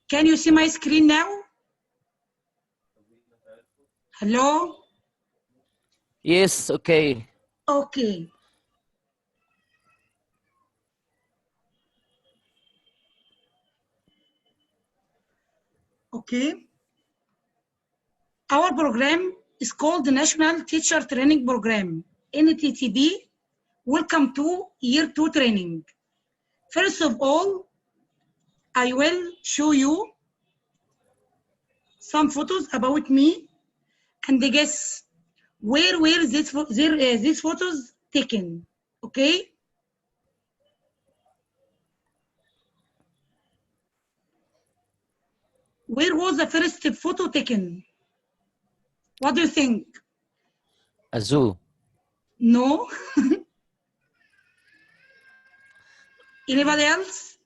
Can you see my screen now? Hello? Yes, okay. Okay. Okay. Our program is called the National Teacher Training Program, NTTP. Welcome to Year 2 training. First of all, I will show you some photos about me and guess where were these photos taken, okay? Where was the first photo taken? What do you think? A zoo. No? Anybody else?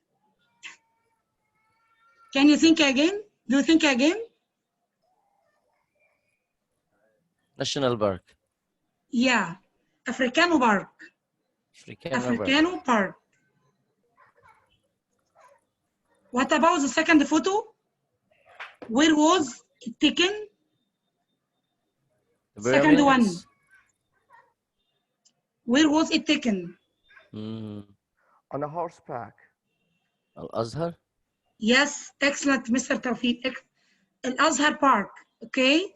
Can you think again? Do you think again? National Park. Yeah, Africano Park. Africano Park. What about the second photo? Where was it taken? Second one. Where was it taken? On a horseback. Al-Azhar? Yes, excellent, Mr. Tawfiq. Al-Azhar Park, okay?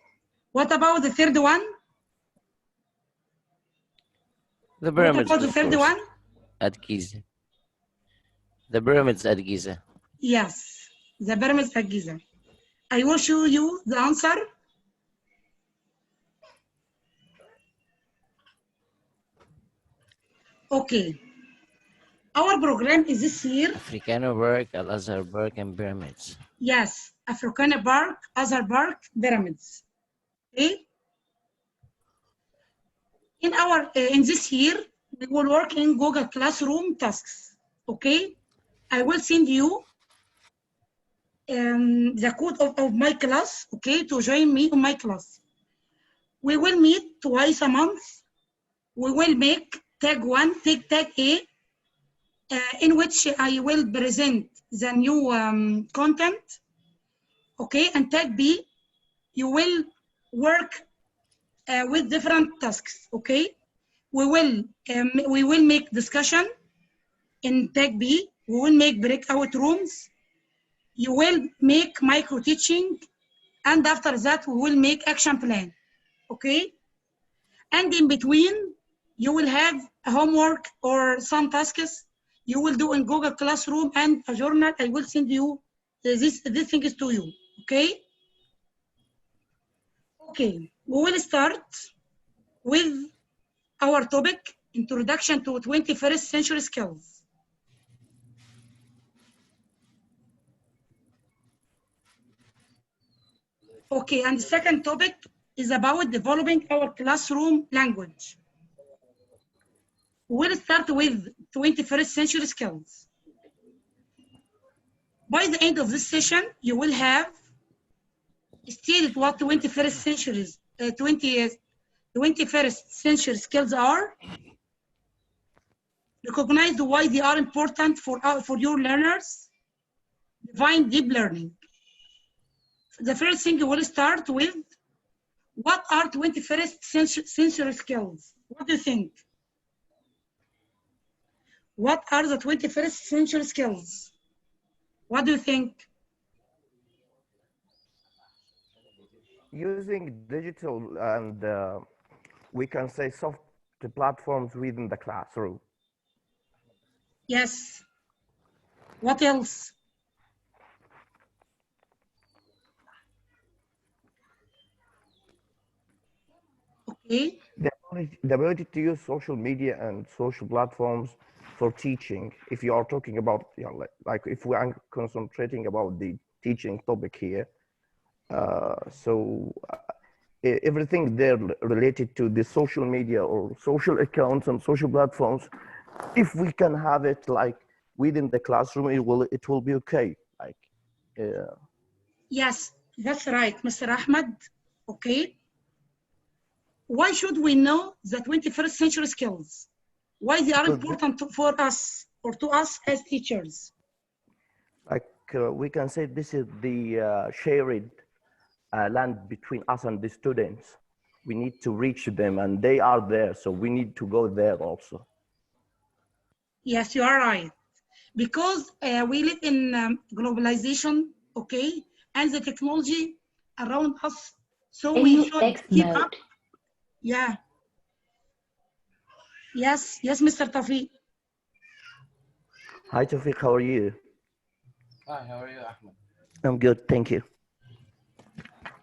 What about the third one? The pyramids, what about the third one? At Giza. The pyramids at Giza. Yes, the pyramids at Giza. I will show you the answer. Okay. Our program is this year. Africano Park, Al-Azhar Park, and pyramids. Yes, Africano Park, Azhar Park, pyramids. Okay. In this year, we will work in Google Classroom tasks. Okay. I will send you the code of my class, okay, to join me in my class. We will meet twice a month. We will make tag 1, tag A, in which I will present the new content, okay, and tag B, you will work with different tasks, okay. We will make discussion in tag B. We will make breakout rooms. You will make micro teaching, and after that we will make action plan, okay? And in between, you will have a homework or some tasks you will do in Google Classroom and a journal. I will send you these things to you, okay? Okay, we will start with our topic, Introduction to 21st Century Skills. Okay, and the second topic is about developing our classroom language. We'll start with 21st century skills. By the end of this session, you will have stated what 21st century skills are, recognize why they are important for your learners, define deep learning. The first thing we'll start with, what are 21st century skills? What do you think? What are the 21st century skills? What do you think? Using digital and we can say soft platforms within the classroom. Yes. What else? Okay. The ability to use social media and social platforms for teaching. If you are talking about, you know, like if we are concentrating about the teaching topic here, everything there related to the social media or social accounts and social platforms, if we can have it like within the classroom, it will be okay. Like, yes, that's right, Mr. Ahmed. Okay. Why should we know the 21st century skills? Why they are Because important for us or to us as teachers? like we can say this is the shared land between us and the students. We need to reach them, and they are there, so we need to go there also. Yes, you are right. Because we live in globalization, okay, and the technology around us, so we should NUX keep mode. up. Yeah. Yes, Mr. Tafi. Hi, Tawfiq, how are you? Hi, how are you, Ahmed? I'm good, thank you.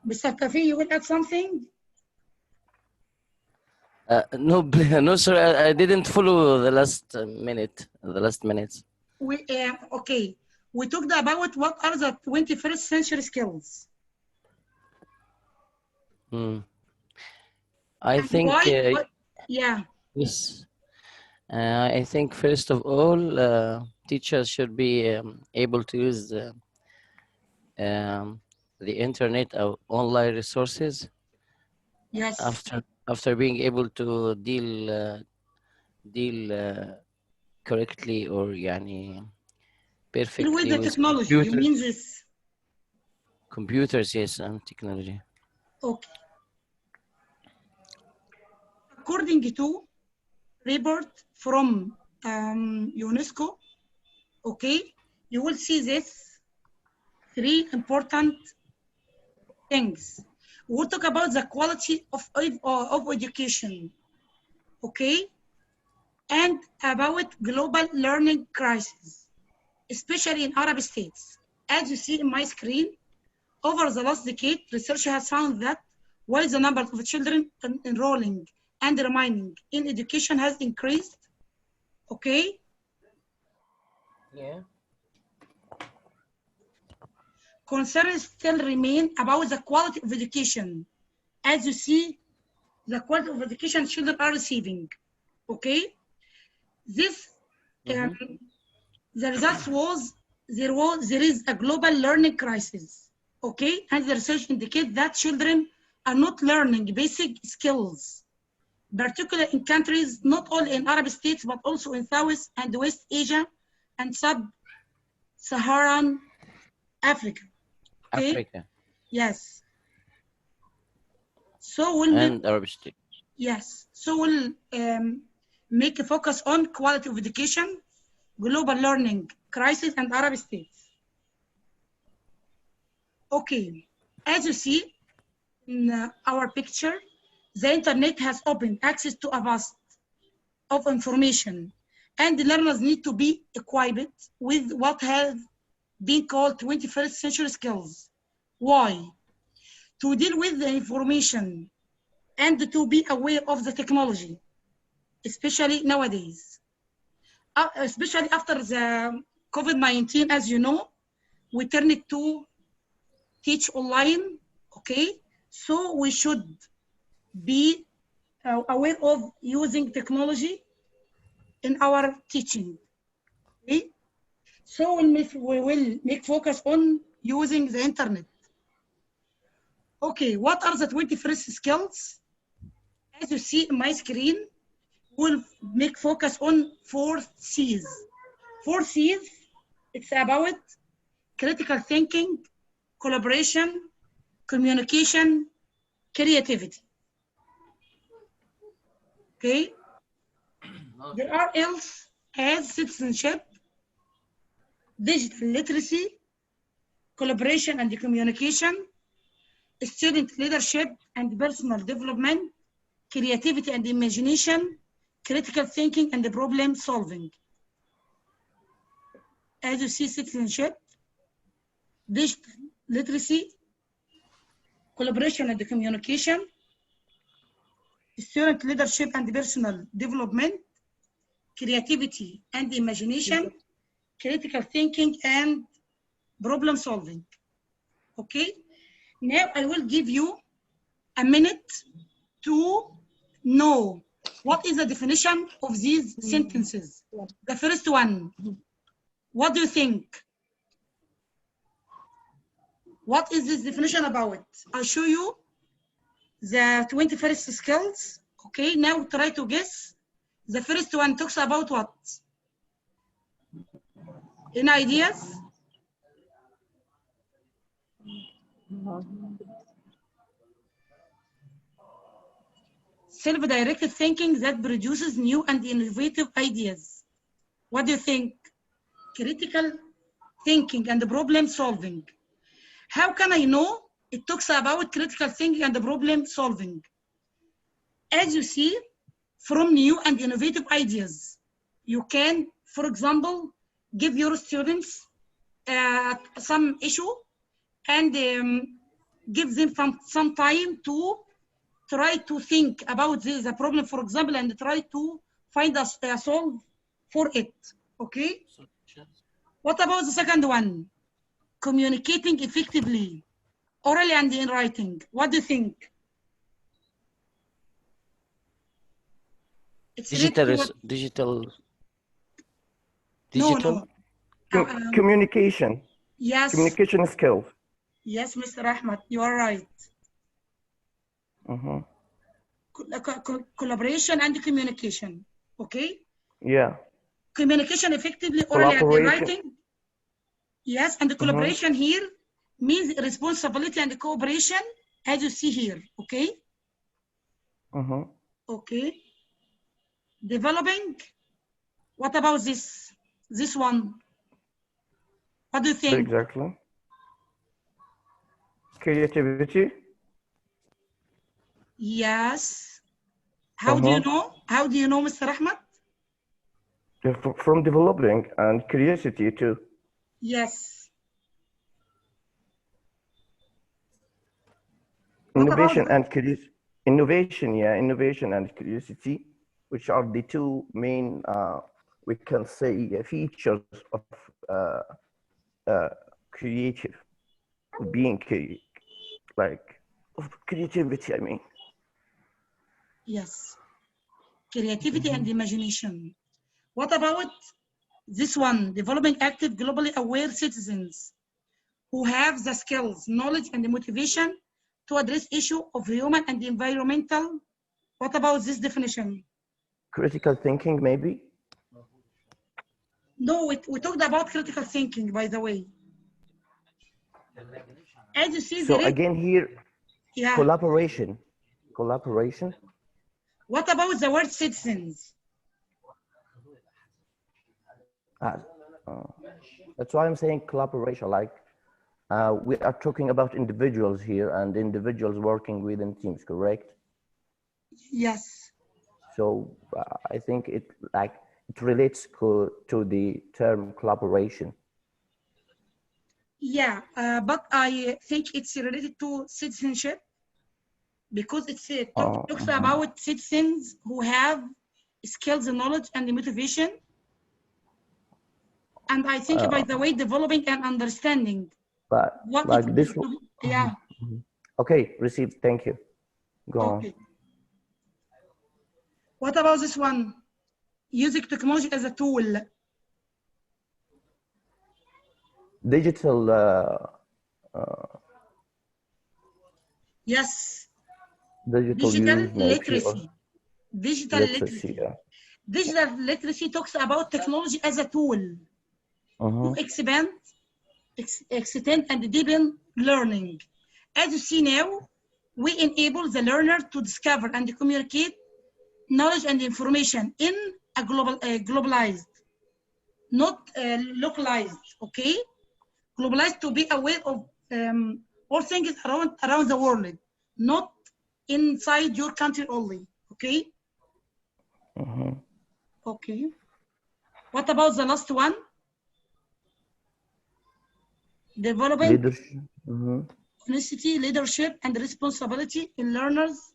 Mr. Tafi, you will add something? No, no, sir. I didn't follow the last minute. The last minutes. Okay. We talked about what are the 21st century skills. I And think why? Yeah. yes. I think first of all, teachers should be able to use the internet or online resources. Yes. After being able to deal correctly or yani Deal with perfectly the with technology. You mean this? computers, yes, and technology. Okay. According to report from UNESCO, okay, you will see this three important things. We'll talk about the quality of education, okay, and about global learning crisis, especially in Arab states. As you see in my screen, over the last decade, research has found that while the number of children enrolling and remaining in education has increased, okay, Yeah. concerns still remain about the quality of education. As you see, the quality of education children are receiving, okay? This, the result was there is a global learning crisis, okay? And the research indicates that children are not learning basic skills, particularly in countries not only in Arab states, but also in South and West Asia and sub-Saharan Africa, okay? Africa. Yes. So we'll And Arab state. yes. So we'll make a focus on quality of education, global learning crisis, and Arab states. Okay. As you see in our picture, the internet has opened access to a vast of information, and the learners need to be equipped with what has been called 21st century skills. Why? To deal with the information and to be aware of the technology, especially nowadays. Especially after the COVID-19, as you know, we turned it to teach online, okay? So we should be aware of using technology in our teaching, okay? So we will make focus on using the internet. Okay, what are the 21st skills? As you see in my screen, we'll make focus on 4 C's. 4 C's, it's about critical thinking, collaboration, communication, creativity. Okay? There are else as citizenship, digital literacy, collaboration and communication, student leadership and personal development, creativity and imagination, critical thinking and problem solving. As you see, citizenship, digital literacy, collaboration and communication, student leadership and personal development, creativity and imagination, critical thinking and problem solving. Okay, now I will give you a minute to know what is the definition of these sentences. The first one, what do you think? What is this definition about? I'll show you the 21st skills. Okay, now try to guess The first one talks about what? Any ideas? Self-directed thinking that produces new and innovative ideas. What do you think? Critical thinking and problem solving. How can I know it talks about critical thinking and problem solving? As you see, from new and innovative ideas, you can, for example, give your students some issue and give them some time to try to think about the problem, for example, and try to find a solve for it, okay? What about the second one? Communicating effectively, orally and in writing. What do you think? It's Digital. No. Communication. Yes. Communication skills. Yes, Mr. Ahmed, you are right. Collaboration and communication, okay? Yeah. Communication effectively, orally and in writing. Yes, and the collaboration here means responsibility and cooperation, as you see here, okay? Okay. Developing, what about this one? What do you think? Exactly. Creativity. Yes. How do you know? How do you know, Mr. Ahmed? From developing and curiosity too. Yes. Innovation and curiosity. Innovation and curiosity, which are the two main, we can say, features of creative, being of creativity, I mean. Yes. Creativity and imagination. What about this one? Developing active, globally aware citizens who have the skills, knowledge, and the motivation to address issues of human and environmental. What about this definition? Critical thinking, maybe? No, we talked about critical thinking, by the way. As you see, so again here, collaboration. Collaboration. What about the word citizens? That's why I'm saying collaboration. Like we are talking about individuals here and individuals working within teams, correct? Yes. So I think it relates to the term collaboration. Yeah, but I think it's related to citizenship because it's talks about citizens who have skills and knowledge and motivation. And I think, by the way, developing and understanding. But what like this one. Yeah. Okay, received. Thank you. Go on. What about this one? Using technology as a tool. Digital. Yes. Digital literacy. Digital literacy. Yeah. Digital literacy talks about technology as a tool to extend and deepen learning. As you see now, we enable the learner to discover and communicate knowledge and information in a globalized, not localized, okay? Globalized to be aware of all things around the world, not inside your country only, okay? Okay. What about the last one? Developing honesty, leadership, and responsibility in learners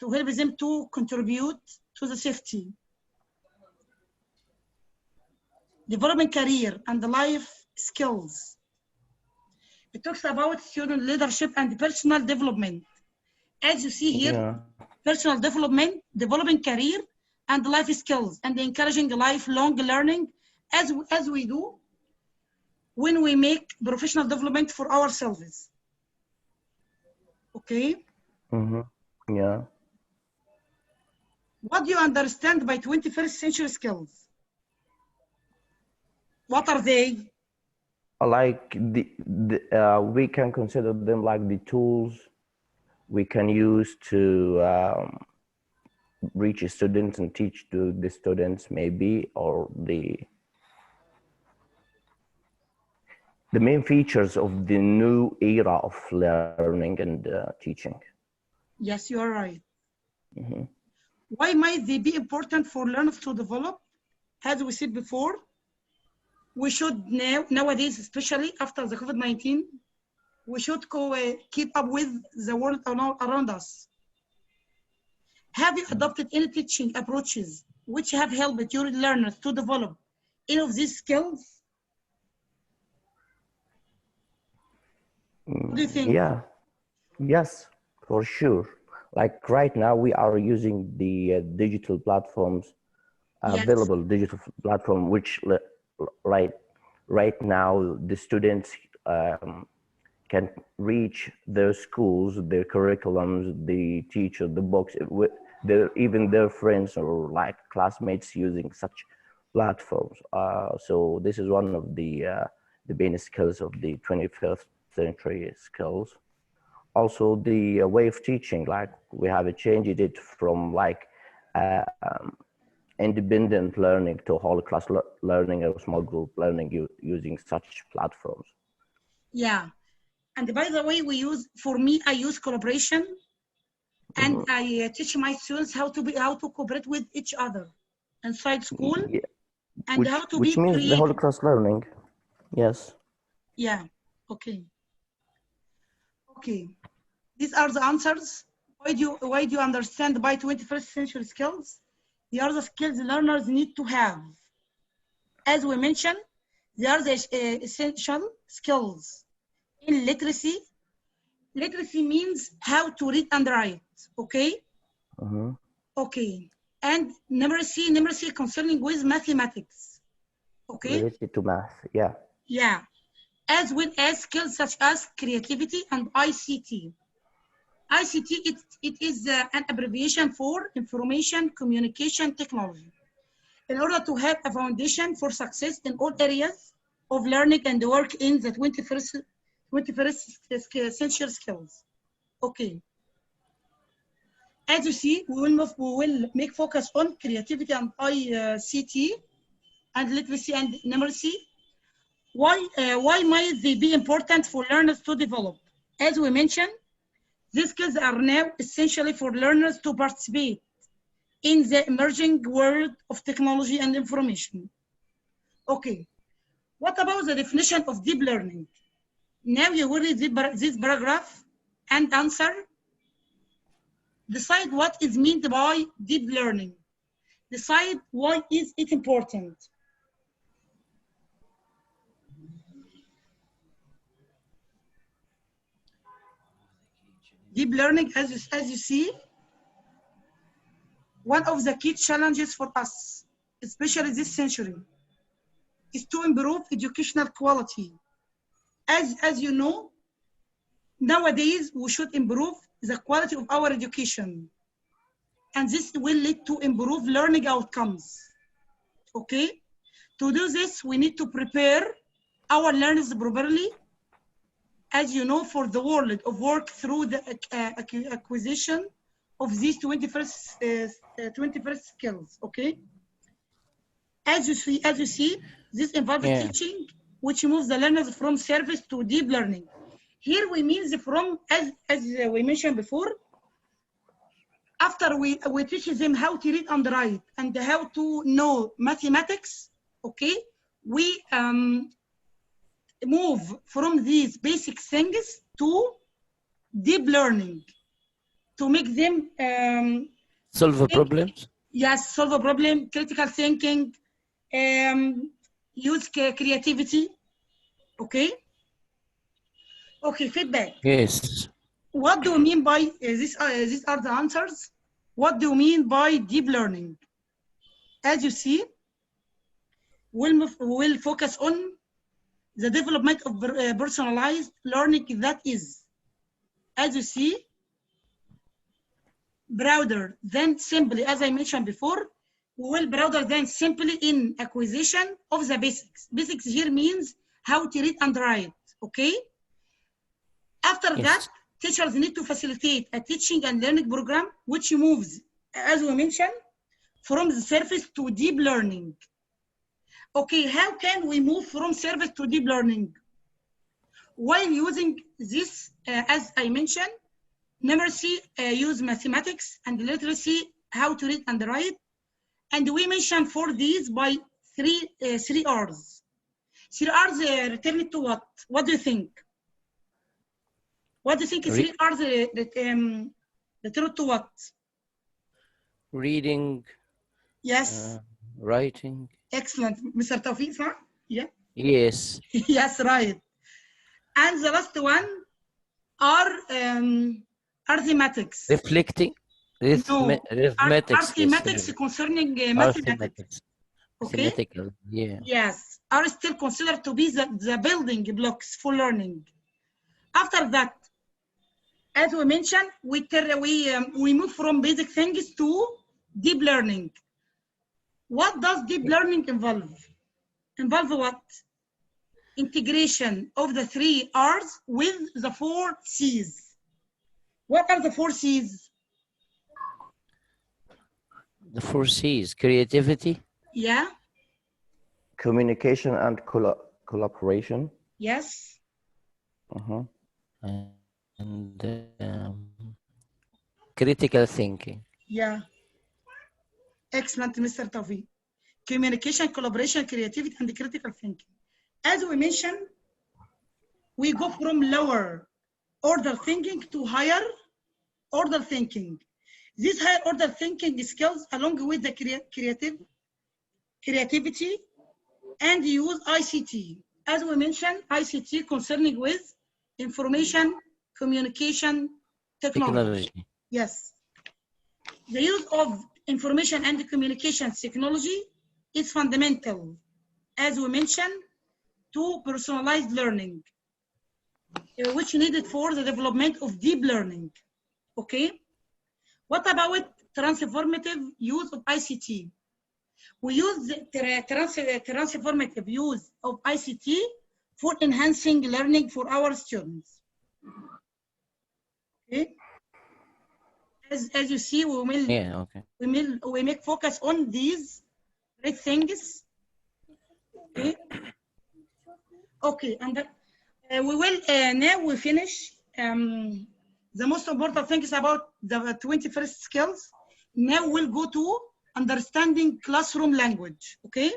to help them to contribute to the safety. Developing career and life skills. It talks about student leadership and personal development. As you see here, personal development, developing career and life skills, and encouraging lifelong learning as we do when we make professional development for ourselves. Okay? Yeah. What do you understand by 21st century skills? What are they? Like we can consider them like the tools we can use to reach students and teach to the students, maybe, or the main features of the new era of learning and teaching. Yes, you are right. Why might they be important for learners to develop? As we said before, we should nowadays, especially after the COVID-19, we should keep up with the world around us. Have you adopted any teaching approaches which have helped your learners to develop any of these skills? What do you think? Yeah, yes, for sure. Like right now, we are using the digital platforms, Yes. available digital platform, which right now the students can reach their schools, their curriculums, the teacher, the books, even their friends or like classmates using such platforms. So this is one of the main skills of the 21st century skills. Also, the way of teaching, like we have changed it from like independent learning to whole class learning or small group learning using such platforms. Yeah. And by the way, for me, I use collaboration, and I teach my students how to cooperate with each other inside school, Yeah. and how to Which be means the whole creative. class learning. Yes. Yeah. Okay. Okay. These are the answers. Why do you understand by 21st century skills? They are the skills learners need to have. As we mentioned, they are the essential skills. In literacy, literacy means how to read and write. Okay. Okay. And numeracy concerning with mathematics. Okay. Related to math. Yeah. Yeah. As well as skills such as creativity and ICT. ICT, it is an abbreviation for information communication technology. In order to have a foundation for success in all areas of learning and work in the 21st century skills. Okay. As you see, we will make focus on creativity and ICT and literacy and numeracy. Why might they be important for learners to develop? As we mentioned, these skills are now essentially for learners to participate in the emerging world of technology and information. Okay, what about the definition of deep learning? Now you will read this paragraph and answer. Decide what is meant by deep learning. Decide why is it important. Deep learning, as you see, one of the key challenges for us, especially this century, is to improve educational quality. As you know, nowadays we should improve the quality of our education, and this will lead to improved learning outcomes. Okay, to do this, we need to prepare our learners properly, as you know, for the world of work through the acquisition of these 21st skills. Okay, as you see, this involves teaching, which moves the learners from service to deep learning. Here we mean from, as we mentioned before, after we teach them how to read and write and how to know mathematics, okay, we move from these basic things to deep learning to make them solve problems. Yes, solve a problem, critical thinking, use creativity. Okay. Okay, feedback. Yes. What do you mean by these are the answers? What do you mean by deep learning? As you see, we'll focus on the development of personalized learning, that is, as you see, broader than simply, as I mentioned before, we will broader than simply in acquisition of the basics. Basics here means how to read and write, okay? After that, teachers need to facilitate a teaching and learning program which moves, as we mentioned, from the surface to deep learning. Okay, how can we move from surface to deep learning? While using this, as I mentioned, numeracy, use mathematics, and literacy, how to read and write. And we mentioned for these by three R's. 3 R's return to what? What do you think? What do you think is 3 R's return to what? Reading. Yes. Writing. Excellent. Mr. Tawfiq, huh? Yeah. Yes. Yes, right. And the last one are arithmetics. Reflecting. No, Arithmetics. arithmetics concerning mathematics. Okay. Mathematical, yeah. Yes, are still considered to be the building blocks for learning. After that, as we mentioned, we move from basic things to deep learning. What does deep learning involve? Involve what? Integration of the 3 R's with the 4 C's. What are the 4 C's? The 4 C's, creativity. Yeah. Communication and collaboration. Yes. And critical thinking. Yeah. Excellent, Mr. Tawfiq. Communication, collaboration, creativity, and critical thinking. As we mentioned, we go from lower order thinking to higher order thinking. These higher order thinking skills, along with the creativity, and use ICT. As we mentioned, ICT concerning with information, communication, technology. Yes. The use of information and communications technology is fundamental, as we mentioned, to personalized learning, which needed for the development of deep learning. Okay. What about transformative use of ICT? We use the transformative use of ICT for enhancing learning for our students. Okay. As you see, we make focus on these great things. Okay. Okay, and we will now we finish the most important thing is about the 21st skills. Now we'll go to understanding classroom language. Okay.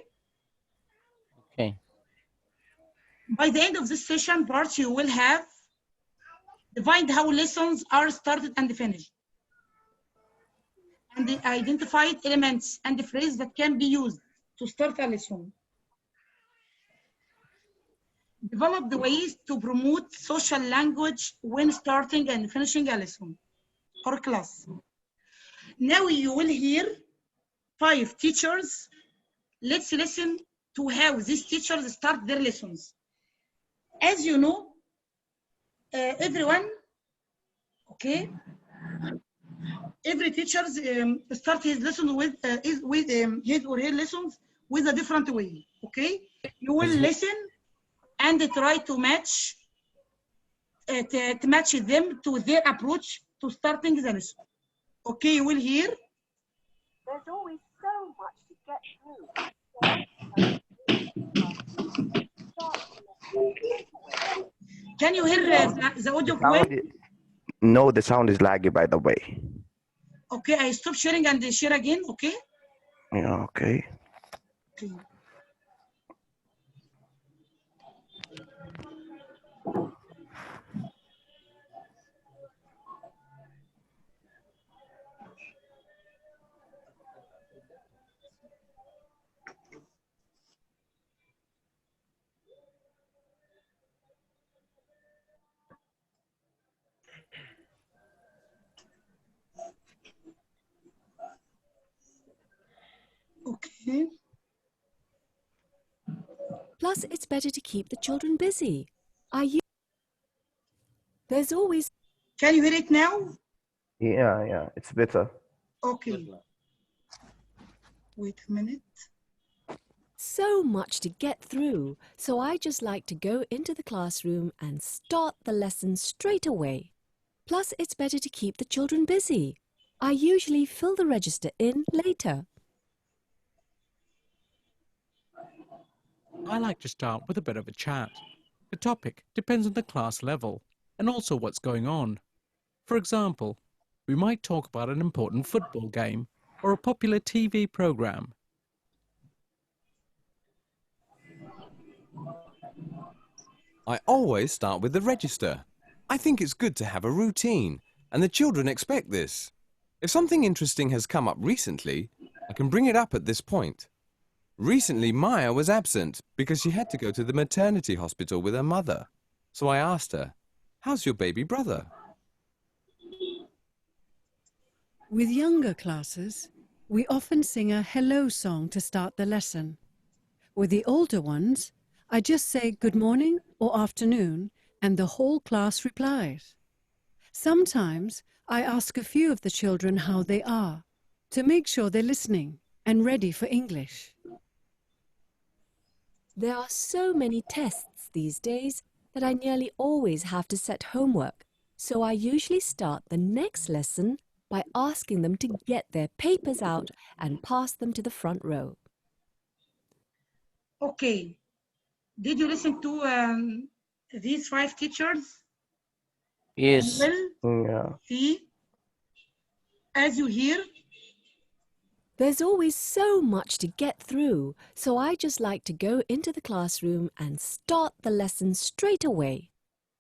Okay. By the end of this session part, you will have defined how lessons are started and finished, and the identified elements and the phrase that can be used to start a lesson. Develop the ways to promote social language when starting and finishing a lesson or class. Now you will hear 5 teachers. Let's listen to how these teachers start their lessons. As you know, everyone, okay, every teacher start his lesson with his or her lessons with a different way. Okay, you will listen and try to match them to their approach to starting the lesson. Okay, you will hear. There's always so much to get through. Can you hear the audio well? No, the sound is laggy, by the way. Okay, I stop sharing and share again, okay? Yeah, okay. Okay. Okay. Plus, it's better to keep the children busy. There's always... Can you hear it now? Yeah, it's better. Okay. Wait a minute. So much to get through, so I just like to go into the classroom and start the lesson straight away. Plus, it's better to keep the children busy. I usually fill the register in later. I like to start with a bit of a chat. The topic depends on the class level and also what's going on. For example, we might talk about an important football game or a popular TV program. I always start with the register. I think it's good to have a routine, and the children expect this. If something interesting has come up recently, I can bring it up at this point. Recently, Maya was absent because she had to go to the maternity hospital with her mother. So I asked her, "How's your baby brother?" With younger classes, we often sing a hello song to start the lesson. With the older ones, I just say good morning or afternoon and the whole class replies. Sometimes I ask a few of the children how they are to make sure they're listening and ready for English. There are so many tests these days that I nearly always have to set homework, so I usually start the next lesson by asking them to get their papers out and pass them to the front row. Okay. Did you listen to these 5 teachers? Yes. Well, Yeah. see, as you hear, There's always so much to get through, so I just like to go into the classroom and start the lesson straight away.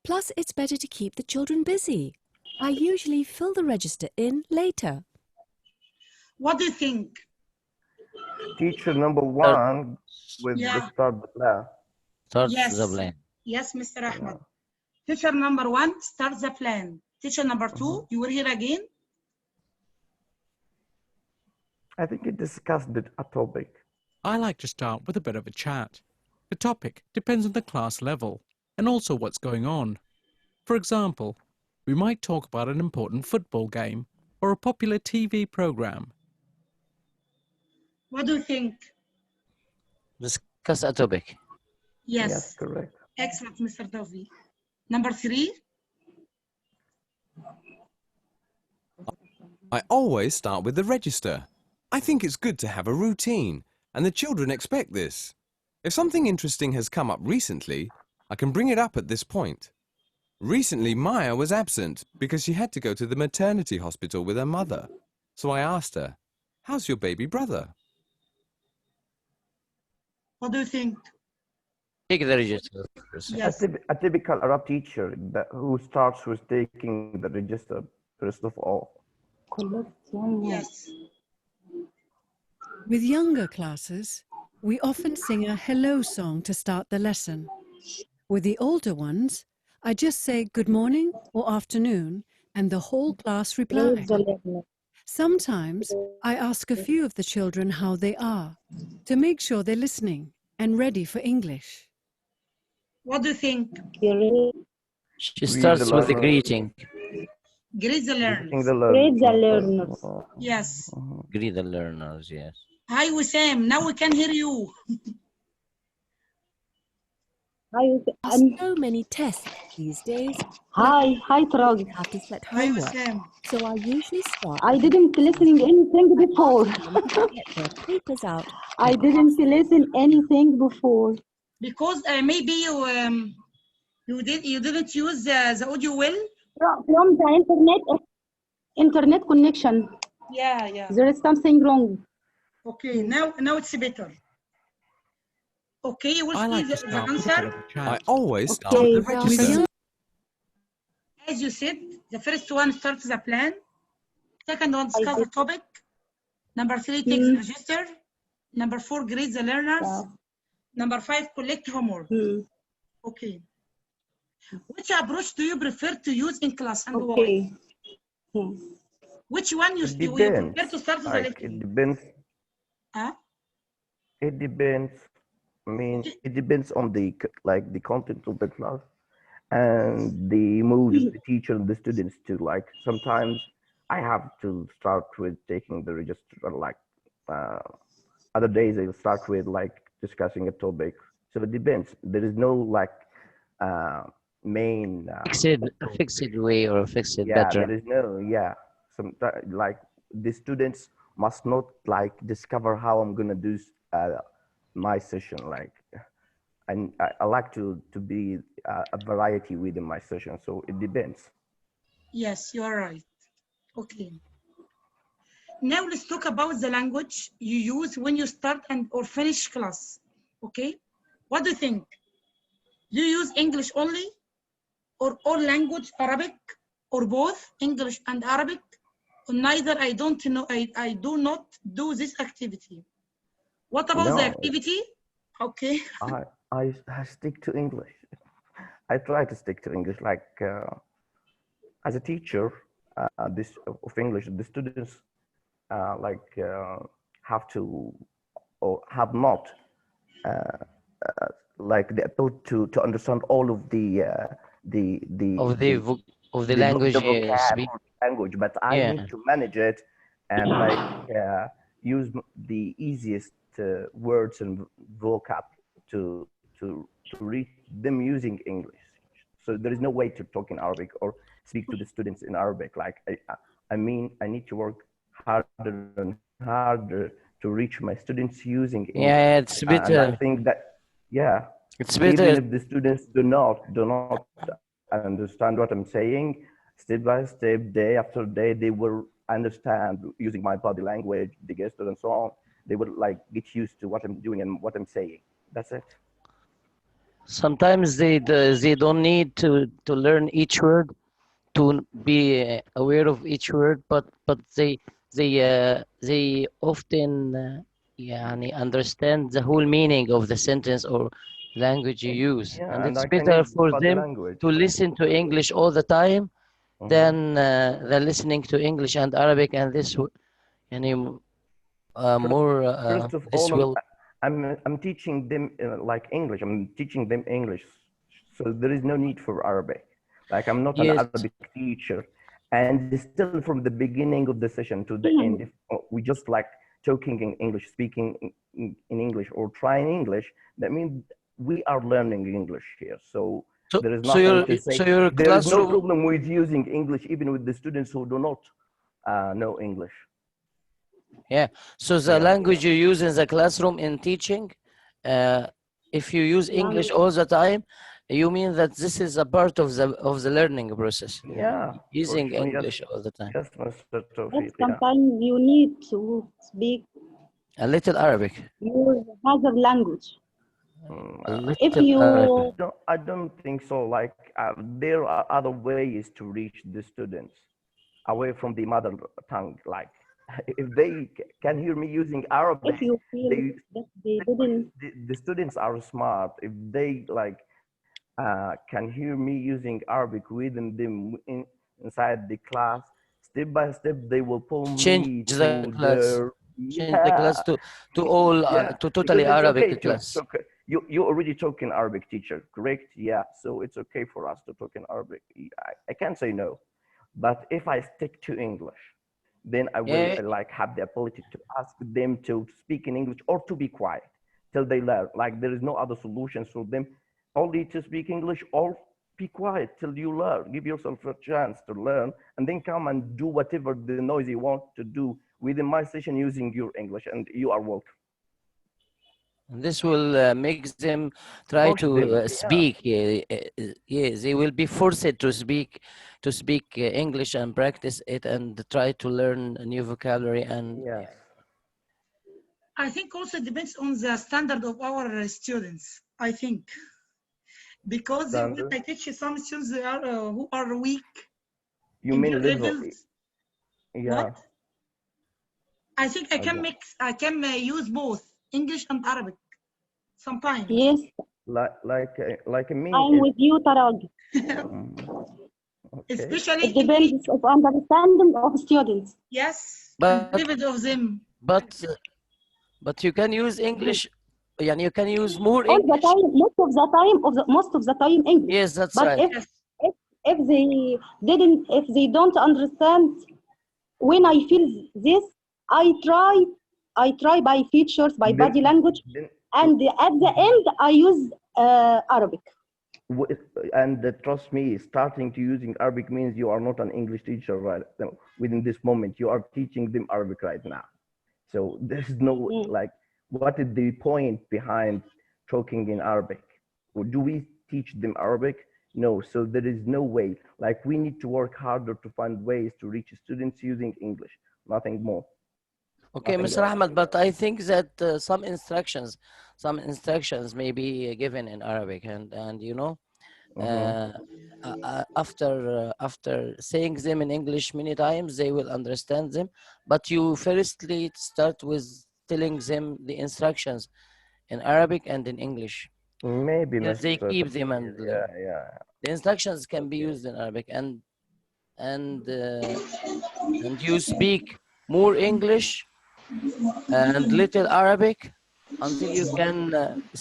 Plus, it's better to keep the children busy. I usually fill the register in later. what do you think? Teacher number 1 with the Yeah. start the plan. Start Yes. the plan. Yes, Mr. Ahmed. Teacher number 1 starts the plan. Teacher number 2, you were here again? I think it discussed a topic. I like to start with a bit of a chat. The topic depends on the class level and also what's going on. For example, we might talk about an important football game or a popular TV program. What do you think? Discuss a topic. Yes. Correct. Excellent, Mr. Tawfiq. Number 3, I always start with the register. I think it's good to have a routine, and the children expect this. If something interesting has come up recently, I can bring it up at this point. Recently, Maya was absent because she had to go to the maternity hospital with her mother. So I asked her, "How's your baby brother?" what do you think? Take the register. Yes. A typical Arab teacher who starts with taking the register first of all. Yes. With younger classes, we often sing a hello song to start the lesson. With the older ones, I just say good morning or afternoon and the whole class replies. Sometimes I ask a few of the children how they are to make sure they're listening and ready for English. What do you think? She starts with the greeting. Greet the learners. Greet the learners. Yes. Greet the learners, yes. Hi, Wissam. Now we can hear you. There are so many tests these days. Hi, Trog. I have to set Hi, homework, Wissam. so I usually start. I didn't listen anything before. Get their papers out. I didn't listen anything before. Because maybe you didn't use the audio well. From the internet connection. Yeah. There is something wrong. Okay, now it's better. Okay, you will I see like to the start with a bit answer. of a chat. I always start with the register. As you said, the first one starts the plan. Second one discuss the topic. Number 3 takes the register. Number 4 grades the learners. Number 5 collect homework. Okay. Which approach do you prefer to use in class and why? Which one you prefer to start the lesson? It depends. Huh? It depends. I mean, it depends on the content of the class and the mood of the teacher and the students too. Like sometimes I have to start with taking the register, like other days I will start with like discussing a topic. So it depends. There is no like main A approach. fixed way or a fixed Yeah, there pattern. is no, yeah. Like the students must not like discover how I'm gonna do my session. Like, and I like to be a variety within my session. So it depends. Yes, you are right. Okay. Now let's talk about the language you use when you start and or finish class. Okay. What do you think? Do you use English only or all language, Arabic, or both English and Arabic? Or neither, I don't know. I do not do this activity. What about the No, activity? Okay. I stick to English. I try to stick to English. Like as a teacher, this of English, the students have to or have not like the ability to understand all of Of the of the the language you vocab speak. or language, but I Yeah. need to manage it and like use the easiest words and vocab to reach them using English. So there is no way to talk in Arabic or speak to the students in Arabic. Like I mean, I need to work harder and harder to reach my students using English, Yeah, it's and I better. think that yeah, It's even better. if the students do not understand what I'm saying, step by step, day after day, they will understand using my body language, the gestures, and so on. They will like get used to what I'm doing and what I'm saying. That's it. Sometimes they don't need to learn each word to be aware of each word, but they often يعني understand the whole meaning of the sentence or language you use, Yeah, and and it's I can better use for body them language. to listen to English all the time than listening to English and Arabic, and this يعني First, more first of this all, will. I'm teaching them like English. I'm teaching them English, so there is no need for Arabic. Like I'm not an Yes. Arabic teacher, and still from the beginning of the session to the end, if we just like talking in English, speaking in English, or trying English, that means we are learning English here. So So there is so nothing your to say. so your There is no classroom. problem with using English, even with the students who do not know English. Yeah. So the Yeah. language you use in the classroom in teaching, uh, if you use English all the time, you mean that this is a part of the learning process, Yeah, for using sure. Yes, English all the time. yes, Mr. But Tawfiq. Yeah. sometimes you need to speak A little Arabic. your mother language. A If little Arabic. you, I don't think so. Like there are other ways to reach the students away from the mother tongue. Like if they can hear me using if Arabic, you feel they that they didn't, the students are smart. If they like can hear me using Arabic within them inside the class, step by step, they will pull Change me the to class. their Change the yeah class to all yeah to because totally it's okay Arabic to class. talk. You already talk in Arabic, teacher, correct? Yeah, so it's okay for us to talk in Arabic. I can't say no, but if I stick to English, then I will Yeah. like have the ability to ask them to speak in English or to be quiet till they learn. Like there is no other solutions for them, only to speak English or be quiet till you learn. Give yourself a chance to learn and then come and do whatever the noise you want to do within my session using your English, and you are welcome. This will make them try Force to them, yeah. speak. Yeah, they will be forced to speak English and practice it and try to learn a new vocabulary and Yes. I think also depends on the standard of our students. I think because when Standard. I teach some students they are, who are weak You in mean their level? levels. Yeah. What? I think I I can don't. mix. I can use both English and Arabic sometimes. yes, Like me. I'm with you, Tarag. Okay. Especially It in the depends of understanding of students. yes, and but level of them. but but you can use English. Yeah, you can use more All the English. time, most of the time English. Yes, that's But right. Yes, if they didn't, if they don't understand, when I feel this, I try by features, by Then- body language, then- and at the end I use Arabic. And trust me, starting to using Arabic means you are not an English teacher right now. Within this moment, you are teaching them Arabic right now. So there's no like, what is the point behind talking in Arabic? Or do we teach them Arabic? No. So there is no way. Like, we need to work harder to find ways to reach students using English, nothing more. Okay, Nothing Mr. else. Ahmed, but I think that some instructions may be given in Arabic, and you know, after saying them in English many times, they will understand them. But you firstly start with telling them the instructions in Arabic and in English. Maybe, Yes, they Mr. keep them and Yeah, yeah. the instructions can be used in Arabic, and you speak more English and little Arabic until you can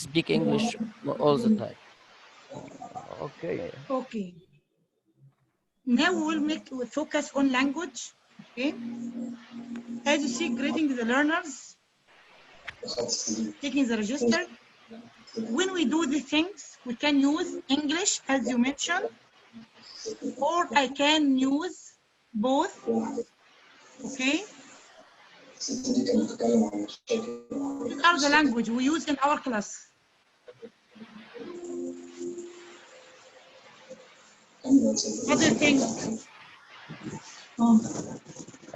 speak English all the time. Okay. Okay. Now we'll focus on language. Okay. As you see, greeting the learners, taking the register. When we do these things, we can use English, as you mentioned, or I can use both. Okay. These are the language we use in our class. What do you think?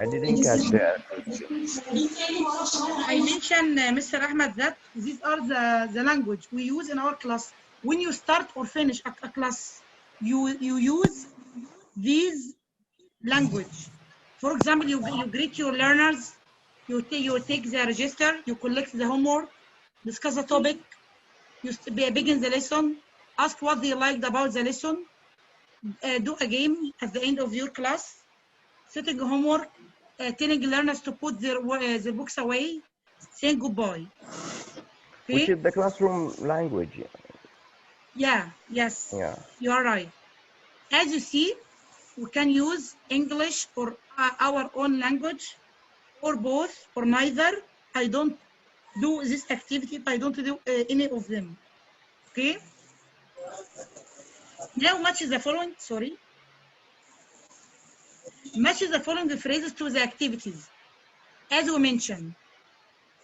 I didn't catch that. I mentioned, Mr. Ahmed, that these are the language we use in our class. When you start or finish a class, you use these language. For example, you greet your learners, you take the register, you collect the homework, discuss the topic, you begin the lesson, ask what they liked about the lesson, do a game at the end of your class, setting homework, telling learners to put their books away, saying goodbye. Okay? Which is the classroom language. Yeah, yes, Yeah. you are right. As you see, we can use English or our own language, or both, or neither. I don't do this activity, I don't do any of them. Okay? Now match the following, sorry. Match the following phrases to the activities. As we mentioned,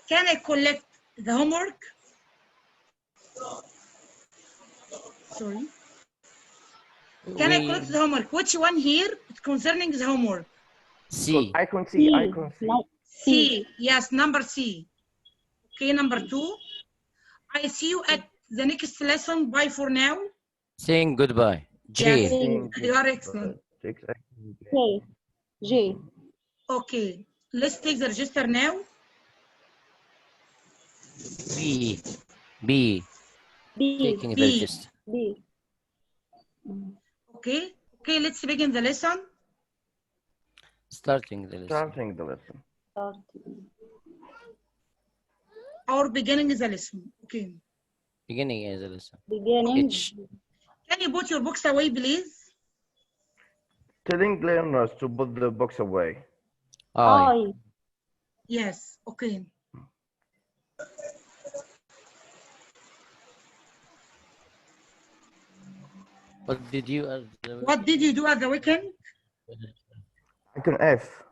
can I collect the homework? Sorry. Can I collect the homework? Which one here concerning the homework? C. Icon C, icon C. C, yes, number C. Okay, number 2. I see you at the next lesson. Bye for now. Saying goodbye. J. Yes, you are excellent. J. J. Okay, let's take the register now. B. B. B. Taking the B. register. B. Okay, let's begin the lesson. Starting the lesson. Starting the lesson. Our beginning is a lesson. Okay. Beginning is a lesson. Beginning. H. Can you put your books away, please? Telling learners to put the books away. I. Yes, okay. What did you do at the weekend? Icon F.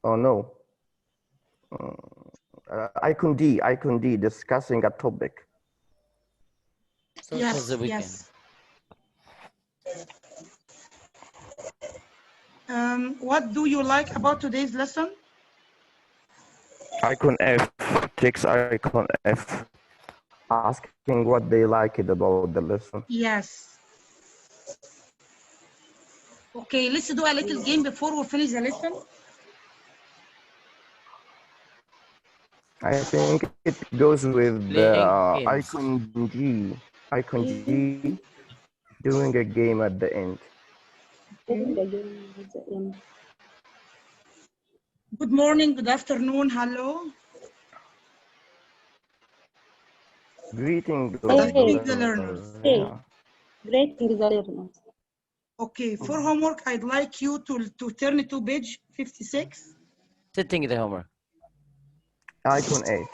Oh no. Icon D, discussing a topic. Yes, yes. What do you like about today's lesson? Icon F, takes icon F, asking what they like it about the lesson. Yes. Okay, let's do a little game before we finish the lesson. I think it goes with the icon G. Icon G, doing a game at the end. Good morning, good afternoon, hello. Greeting the learners. Greeting the learners. Okay, for homework, I'd like you to turn to page 56. Sitting the homework. Icon H.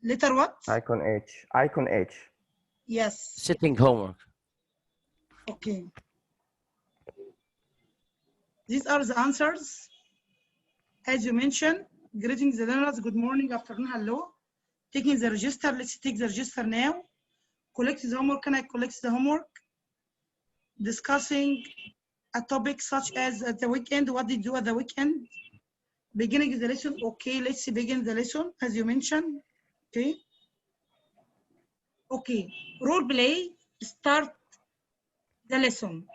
Letter what? Icon H. Icon H. Yes. Sitting homework. Okay. These are the answers. As you mentioned, greeting the learners, good morning, afternoon, hello. Taking the register, let's take the register now. Collect the homework, can I collect the homework? Discussing a topic such as at the weekend, what did you do at the weekend? Beginning the lesson, okay, let's begin the lesson as you mentioned, okay. Okay, role play, start the lesson.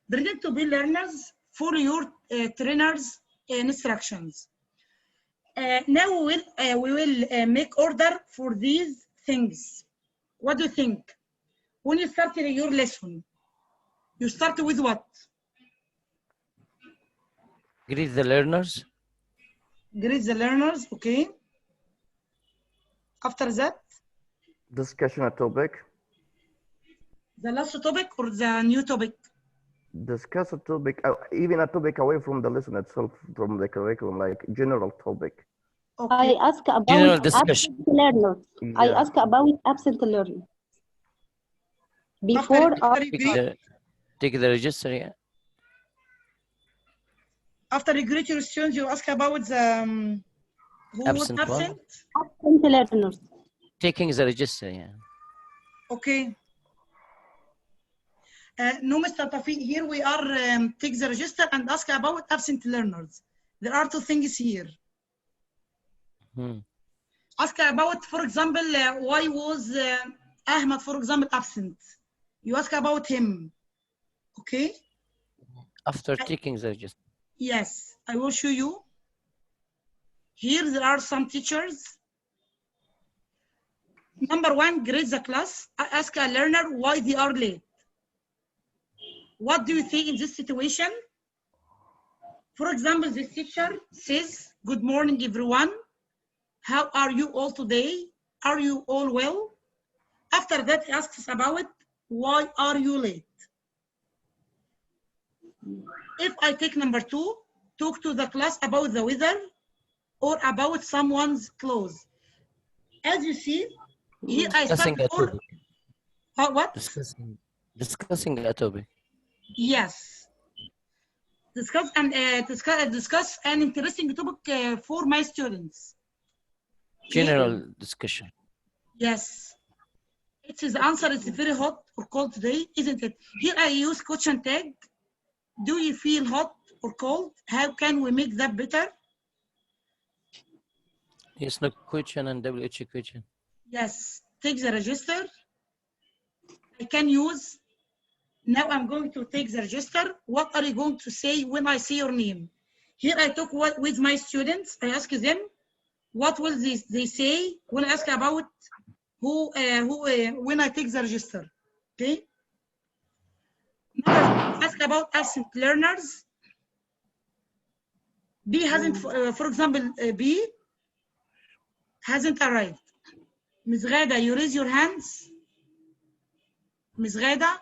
Pretend to be learners, follow your trainer's instructions. Now we will make order for these things. What do you think? When you start your lesson, you start with what? Greet the learners. Greet the learners, okay. After that? Discussion a topic. The last topic or the new topic? Discuss a topic, even a topic away from the lesson itself, from the curriculum, like general topic. Okay. I ask about General discussion. absent learners. I Yeah. ask about absent learners. Before Take the register, yeah. After you greet your students, you ask about the who was Absent one. absent. absent learners. Taking the register, yeah. Okay. No, Mr. Tafi, here we are take the register and ask about absent learners. There are two things here. Ask about, for example, why was Ahmed, for example, absent? You ask about him, okay? After taking the register. Yes, I will show you. Here there are some teachers. Number one, grade the class. I ask a learner why they are late. What do you think in this situation? For example, this teacher says, good morning, everyone. How are you all today? Are you all well? After that, he asks about why are you late? If I take number two, talk to the class about the weather or about someone's clothes. As you see, here I start Discussing a all. topic. What? Discussing a topic. Yes. Discuss an interesting topic for my students. General discussion. Yes. It is the answer is very hot or cold today, isn't it? Here I use question tag. Do you feel hot or cold? How can we make that better? Yes, no question and WH question. Yes. Take the register. I can use. Now I'm going to take the register. What are you going to say when I say your name? Here I talk with my students. I ask them, what will they say when I ask about when I take the register? Okay. Ask about absent learners. B hasn't, for example, B hasn't arrived. Ms. Ghada, you raise your hands. Ms. Ghada.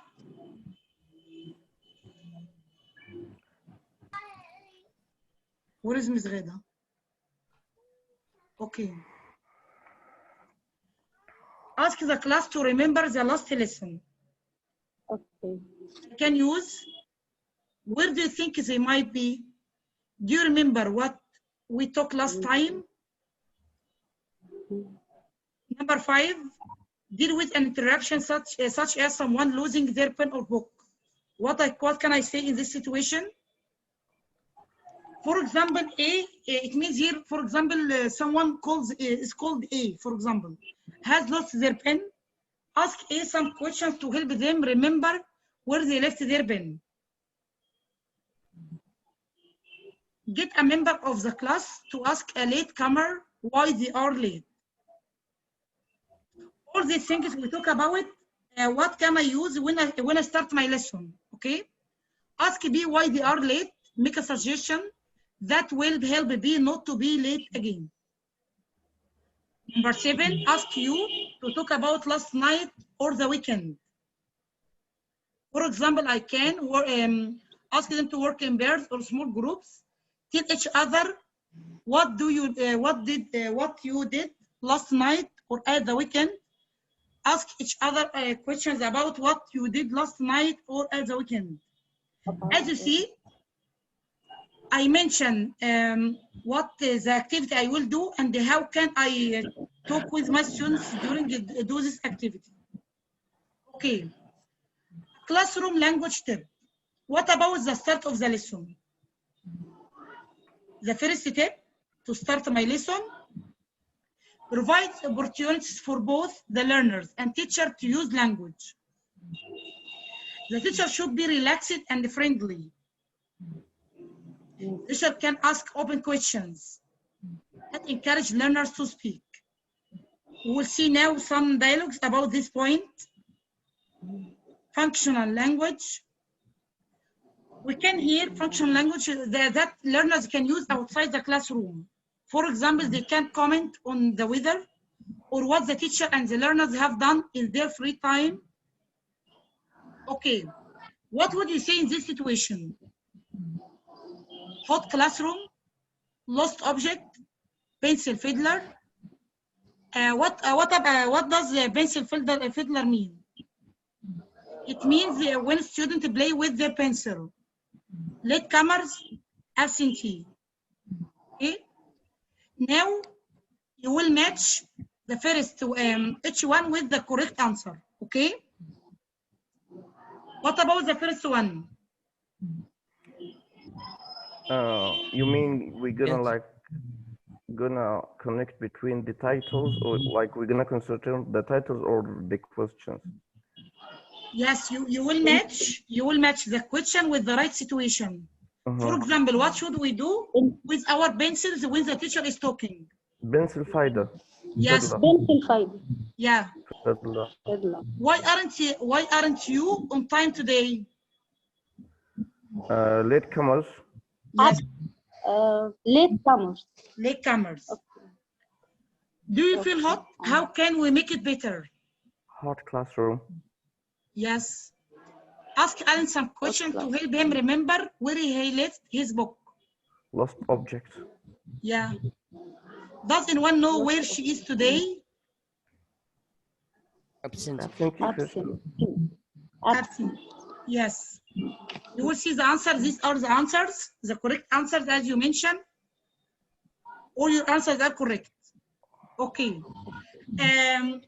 Where is Ms. Ghada? Okay. Ask the class to remember the last lesson. Okay. I can use, where do you think they might be? Do you remember what we talked last time? Number 5, deal with an interaction such as someone losing their pen or book. What can I say in this situation? For example, A, it means here, for example, someone is called A, for example, has lost their pen. Ask A some questions to help them remember where they left their pen. Get a member of the class to ask a latecomer why they are late. All these things we talk about, what can I use when I start my lesson, okay? Ask B why they are late, make a suggestion that will help B not to be late again. Number 7, ask you to talk about last night or the weekend. For example, I can ask them to work in pairs or small groups. Tell each other what you did last night or at the weekend. Ask each other questions about what you did last night or at the weekend. As you see, I mentioned what is the activity I will do and how can I talk with my students during do this activity. Okay. Classroom language tip. What about the start of the lesson? The first step to start my lesson provides opportunities for both the learners and teacher to use language. The teacher should be relaxed and friendly. The teacher can ask open questions that encourage learners to speak. We will see now some dialogues about this point. Functional language. We can hear functional language that learners can use outside the classroom. For example, they can comment on the weather or what the teacher and the learners have done in their free time. Okay, what would you say in this situation? Hot classroom, lost object, pencil fiddler. What does the pencil fiddler mean? It means when students play with their pencil. Latecomers, absentee. Okay. Now you will match the first each one with the correct answer. Okay. What about the first one? You mean we're gonna Yes. like gonna connect between the titles, or like we're gonna consider the titles or the questions? Yes, you will match the question with the right situation. For example, what should we do with our pencils when the teacher is talking? Pencil fighter. Yes. Pencil fiber. Yeah. Fiddler. Why aren't you on time today? Latecomers. Yes. Latecomers. Latecomers. Do you feel hot? How can we make it better? Hot classroom. Yes. Ask Alan some questions to help him remember where he left his book. Lost object. Yeah. Does anyone know where she is today? Absent. Absent. Yes. You will see the answers. These are the answers, the correct answers as you mentioned. All your answers are correct. Okay.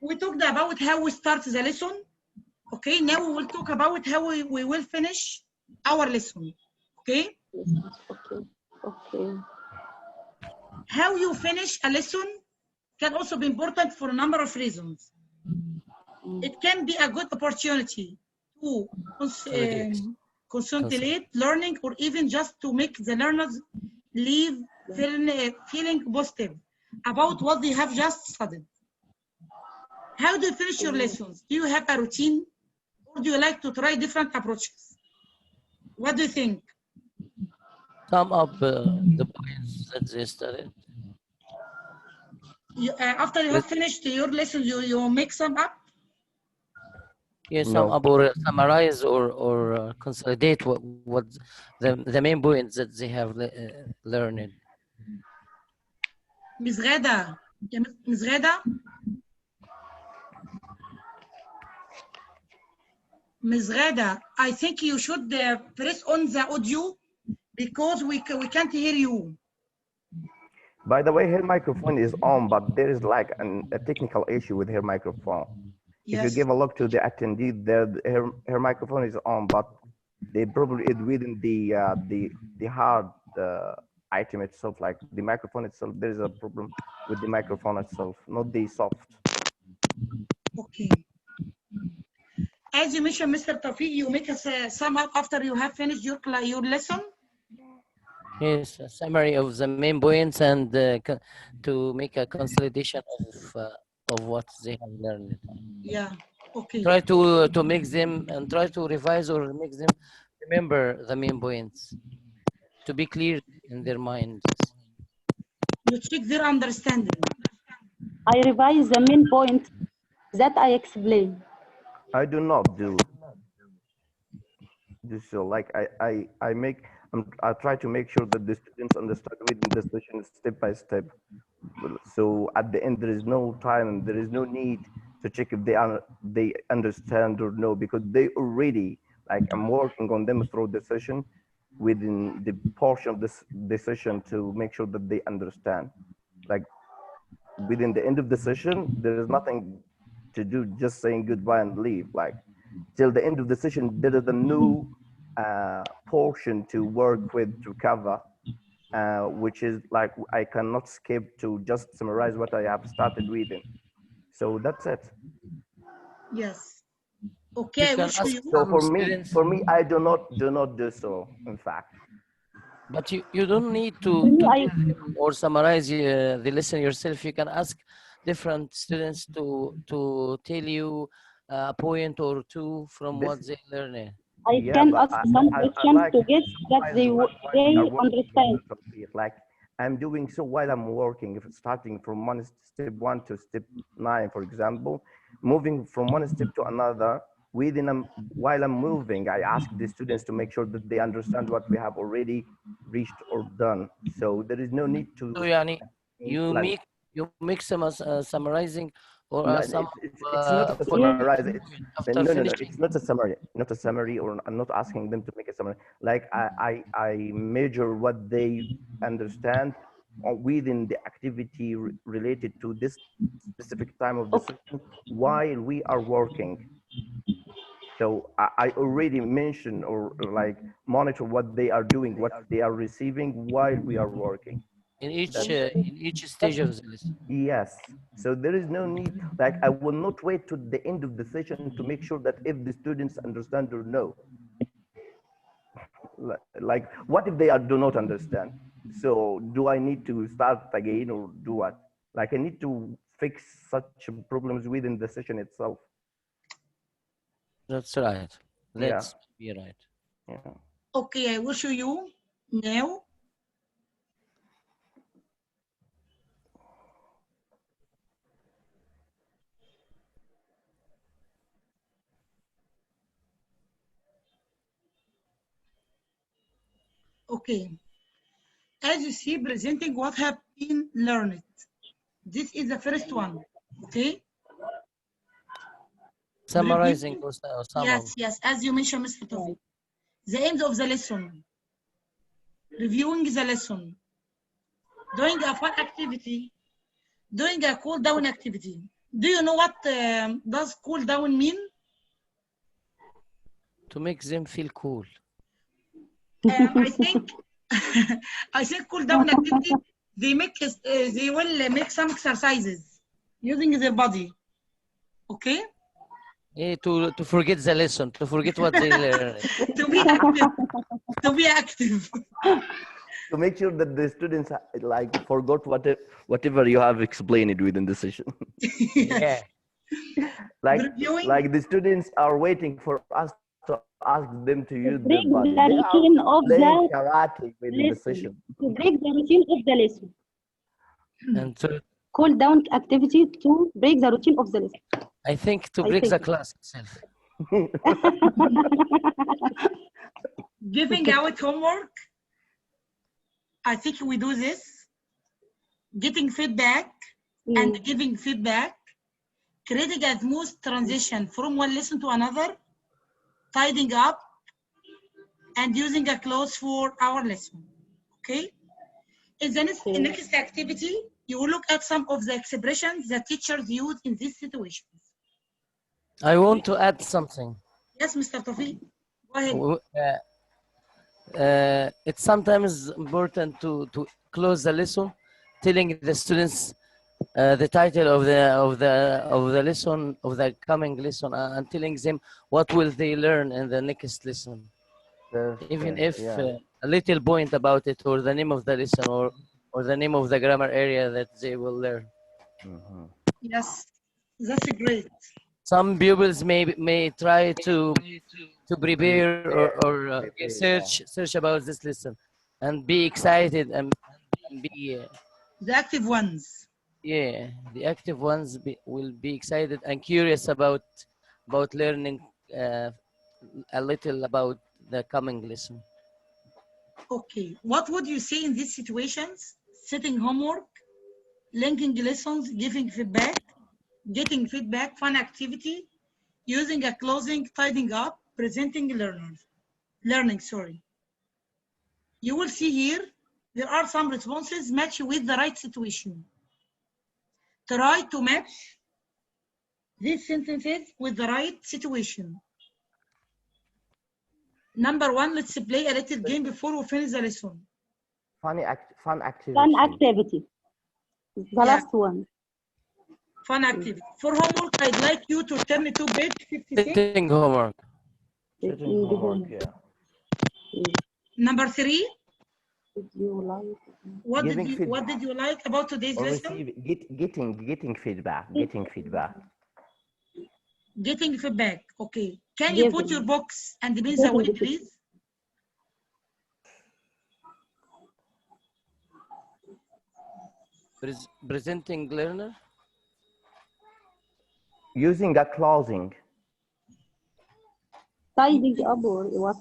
We talked about how we start the lesson. Okay, now we will talk about how we will finish our lesson. Okay? Okay. How you finish a lesson can also be important for a number of reasons. It can be a good opportunity to consolidate learning, or even just to make the learners leave feeling positive about what they have just studied. How do you finish your lessons? Do you have a routine, or do you like to try different approaches? What do you think? Sum up the points that they studied. After you have finished your lessons, you make some up? Yes, sum up or summarize or consolidate what the main points that they have learned. Ms. Ghada, Ms. Ghada? Ms. Ghada, I think you should press on the audio because we can't hear you. By the way, her microphone is on, but there is like a technical issue with her microphone. Yes. If you give a look to the attendee, there her microphone is on, but they probably it within the hard item itself, like the microphone itself. There is a problem with the microphone itself, not the soft. Okay. As you mentioned, Mr. Tawfiq, you make a sum up after you have finished your lesson? Yes, a summary of the main points and to make a consolidation of what they have learned. Yeah, okay. Try to make them and try to revise or make them remember the main points to be clear in their minds. You check their understanding. I revise the main point that I explain. I do not do this. So like I try to make sure that the students understand within the session step by step. So at the end, there is no time, there is no need to check if they understand or no, because they already, like, I'm working on them through the session within the portion of this the session to make sure that they understand. Like, within the end of the session, there is nothing to do, just saying goodbye and leave. Like, till the end of the session, there is a new portion to work with, to cover, which is like I cannot skip to just summarize what I have started reading. So that's it. Yes. You Okay, I will can show ask you. So some students, for me, I do not do so. In fact, but you don't need For me, to I tell them or summarize the lesson yourself. You can ask different students to tell you a point or two from this what they learn. yeah, can but ask some I questions like to it get so that while we they are working, understand. Mr. Tawfiq. Like, I'm doing so while I'm working, if it's starting from step one to step nine, for example, moving from one step to another. While I'm moving, I ask the students to make sure that they understand what we have already reached or done. So there is no need So to يعني like, you make some summarizing or no, some it's not a Yes, summarize. after No, finishing. it's not a summary. Not a summary, or I'm not asking them to make a summary. Like, I measure what they understand within the activity related to this specific time of the okay. session while we are working. So I already mention or like monitor what they are doing, what they are receiving while we are working. That's it. In each stage of the lesson. Yes. So there is no need, like, I will not wait to the end of the session to make sure that if the students understand or no. Like, what if they do not understand? So do I need to start again or do what? Like, I need to fix such problems within the session itself. That's right. Yeah. That's be right. Yeah. Okay, I will show you now. Okay, as you see, presenting what have been learned. This is the first one. Okay, Summarizing review. or summary. Yes, as you mentioned, Mr. Tawfiq. The end of the lesson, reviewing the lesson, doing a fun activity, doing a cool down activity. Do you know what does cool down mean? To make them feel cool. I think I think cool down activity. They will make some exercises using their body. Okay, Yeah, to forget the lesson, to forget what they learned. to be active, to be active. To make sure that the students like forgot whatever you have explained within the session. Yeah. like Reviewing. like the students are waiting for us to ask them to use To their break body. the They are routine of playing the karate within the lesson. session. To break the routine of the lesson. And to, Cool down activity to break the routine of the lesson. I think to I break the think. class itself. Giving out homework. I think we do this. Getting feedback and giving feedback. Creating a smooth transition from one lesson to another. Tidying up. And using a clothes for our lesson. Okay? In the next activity, you will look at some of the expressions that teachers use in these situations. I want to add something. Yes, Mr. Tawfiq. Go ahead. It's sometimes important to close the lesson, telling the students the title of the lesson of the coming lesson, and telling them what will they learn in the next lesson. Even if a little point about it, or the name of the lesson, or the name of the grammar area that they will learn. Yes, that's great. Some pupils may try to prepare or search about this lesson and be excited and be The active ones. yeah, the active ones will be excited and curious about learning a little about the coming lesson. Okay, what would you say in these situations? Setting homework, linking lessons, giving feedback, getting feedback, fun activity, using a closing, tidying up, presenting learning, sorry. You will see here, there are some responses match with the right situation. Try to match these sentences with the right situation. Number one, let's play a little game before we finish the lesson. Fun activity. Fun activity. The Yeah. last one. Fun activity. For homework, I'd like you to turn to page 56. Sitting homework. Sitting homework, yeah. Number three, Did you like? what Giving did you like about today's Or lesson? getting feedback. Getting feedback. Getting feedback. Okay. Can you put your box and pins away, please? Presenting learner. Using a closing. Tidying up or what?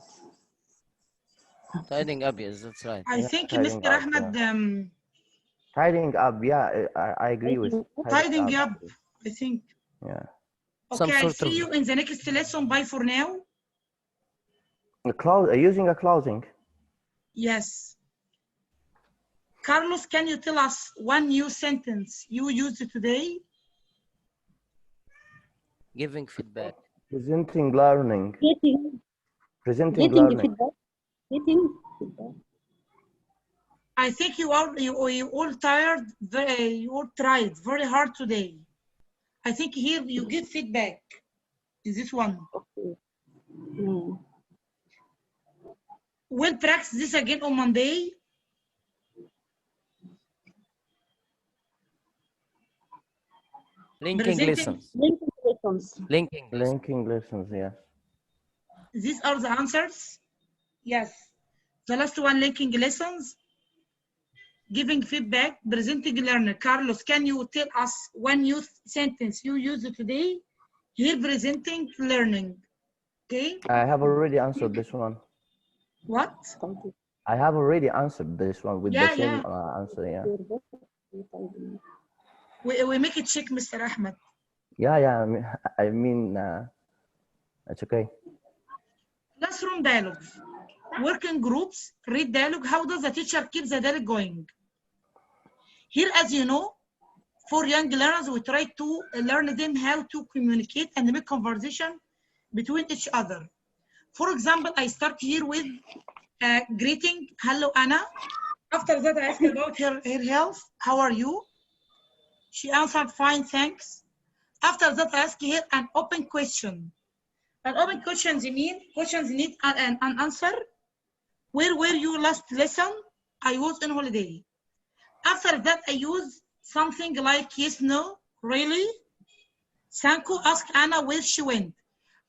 Tidying up, yes, that's right. I Yeah, think tidying Mr. up, Ahmed, Tidying up, yeah, I agree with tidying up, I think. Yeah. Some Okay, I'll sort of see you in the next lesson. Bye for now. Using a closing. Yes. Carlos, can you tell us one new sentence you used today? giving feedback. Presenting learning. Presenting Getting learning. feedback. Getting feedback. I think you all tired. You all tried very hard today. I think here you get feedback. Is this one? Okay. We'll practice this again on Monday. Linking lessons. Linking lessons. Linking lessons, yes. These are the answers. Yes. The last one, linking lessons. Giving feedback, presenting learner. Carlos, can you tell us one new sentence you used today? Here, presenting learning. Okay. I have already answered this one. What? I have already answered this one with the same answer, yeah. We make it check, Mr. Ahmed. Yeah, I mean, it's okay. Classroom dialogues. Working groups, read dialogue. How does the teacher keep the dialogue going? Here, as you know, for young learners, we try to learn them how to communicate and make conversation between each other. For example, I start here with greeting, hello, Anna. After that, I ask about her health. How are you? She answered, fine, thanks. After that, I ask her an open question. An open questions need an answer. Where were you last lesson? I was on holiday. After that, I use something like yes, no, really. Sanko asked Anna where she went.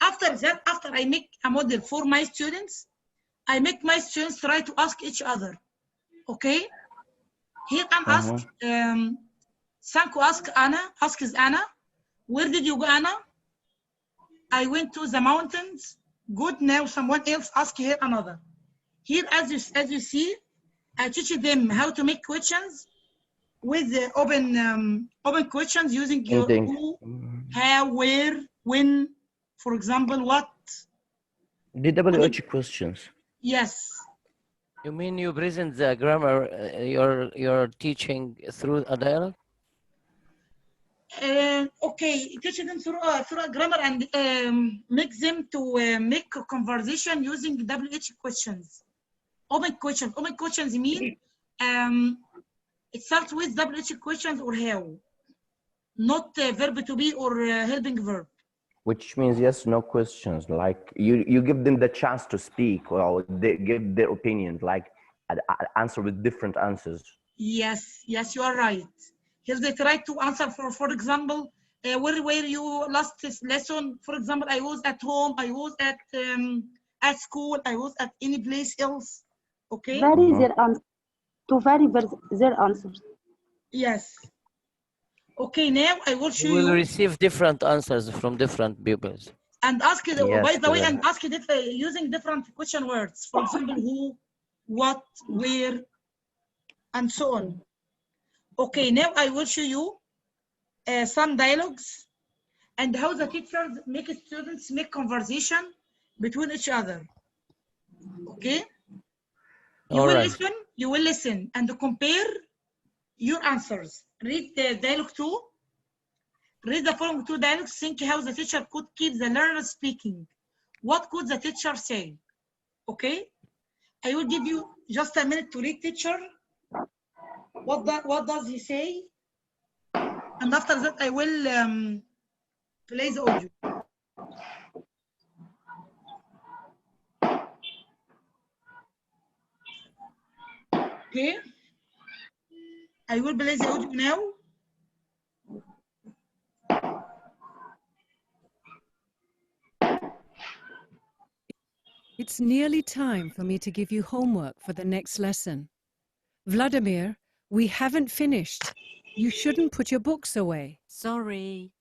After that, after I make a model for my students, I make my students try to ask each other. Okay? Here I'm asked, Sanko asks Anna, where did you go, Anna? I went to the mountains. Good, now someone else ask here another. Here, as you see, I teach them how to make questions with the open questions using your who, how, where, when, for example, what. DWH questions. Yes. You mean you present the grammar you're teaching through a dialogue? Okay, teach them through a grammar and make them to make a conversation using WH questions. Open questions. Open questions mean it starts with WH questions or how, not verb to be or helping verb. Which means yes, no questions. Like you give them the chance to speak, or they give their opinions, like answer with different answers. Yes, you are right. Here they try to answer for example, where were you last lesson? For example, I was at home, I was at school, I was at any place else. Okay. Vary their answers. To vary their answers. Yes. Okay, now I will show you. You will receive different answers from different pupils. And ask it, by the way, and ask it using different question words. For example, who, what, where, and so on. Okay, now I will show you some dialogues and how the teachers make students make conversation between each other. Okay? All right. You will listen and compare your answers. Read the dialogue 2. Read the following 2 dialogues. Think how the teacher could keep the learner speaking. What could the teacher say? Okay? I will give you just a minute to read teacher. What does he say? And after that, I will play the audio. Okay? I will play the audio now. It's nearly time for me to give you homework for the next lesson. Vladimir, we haven't finished. You shouldn't put your books away. Sorry.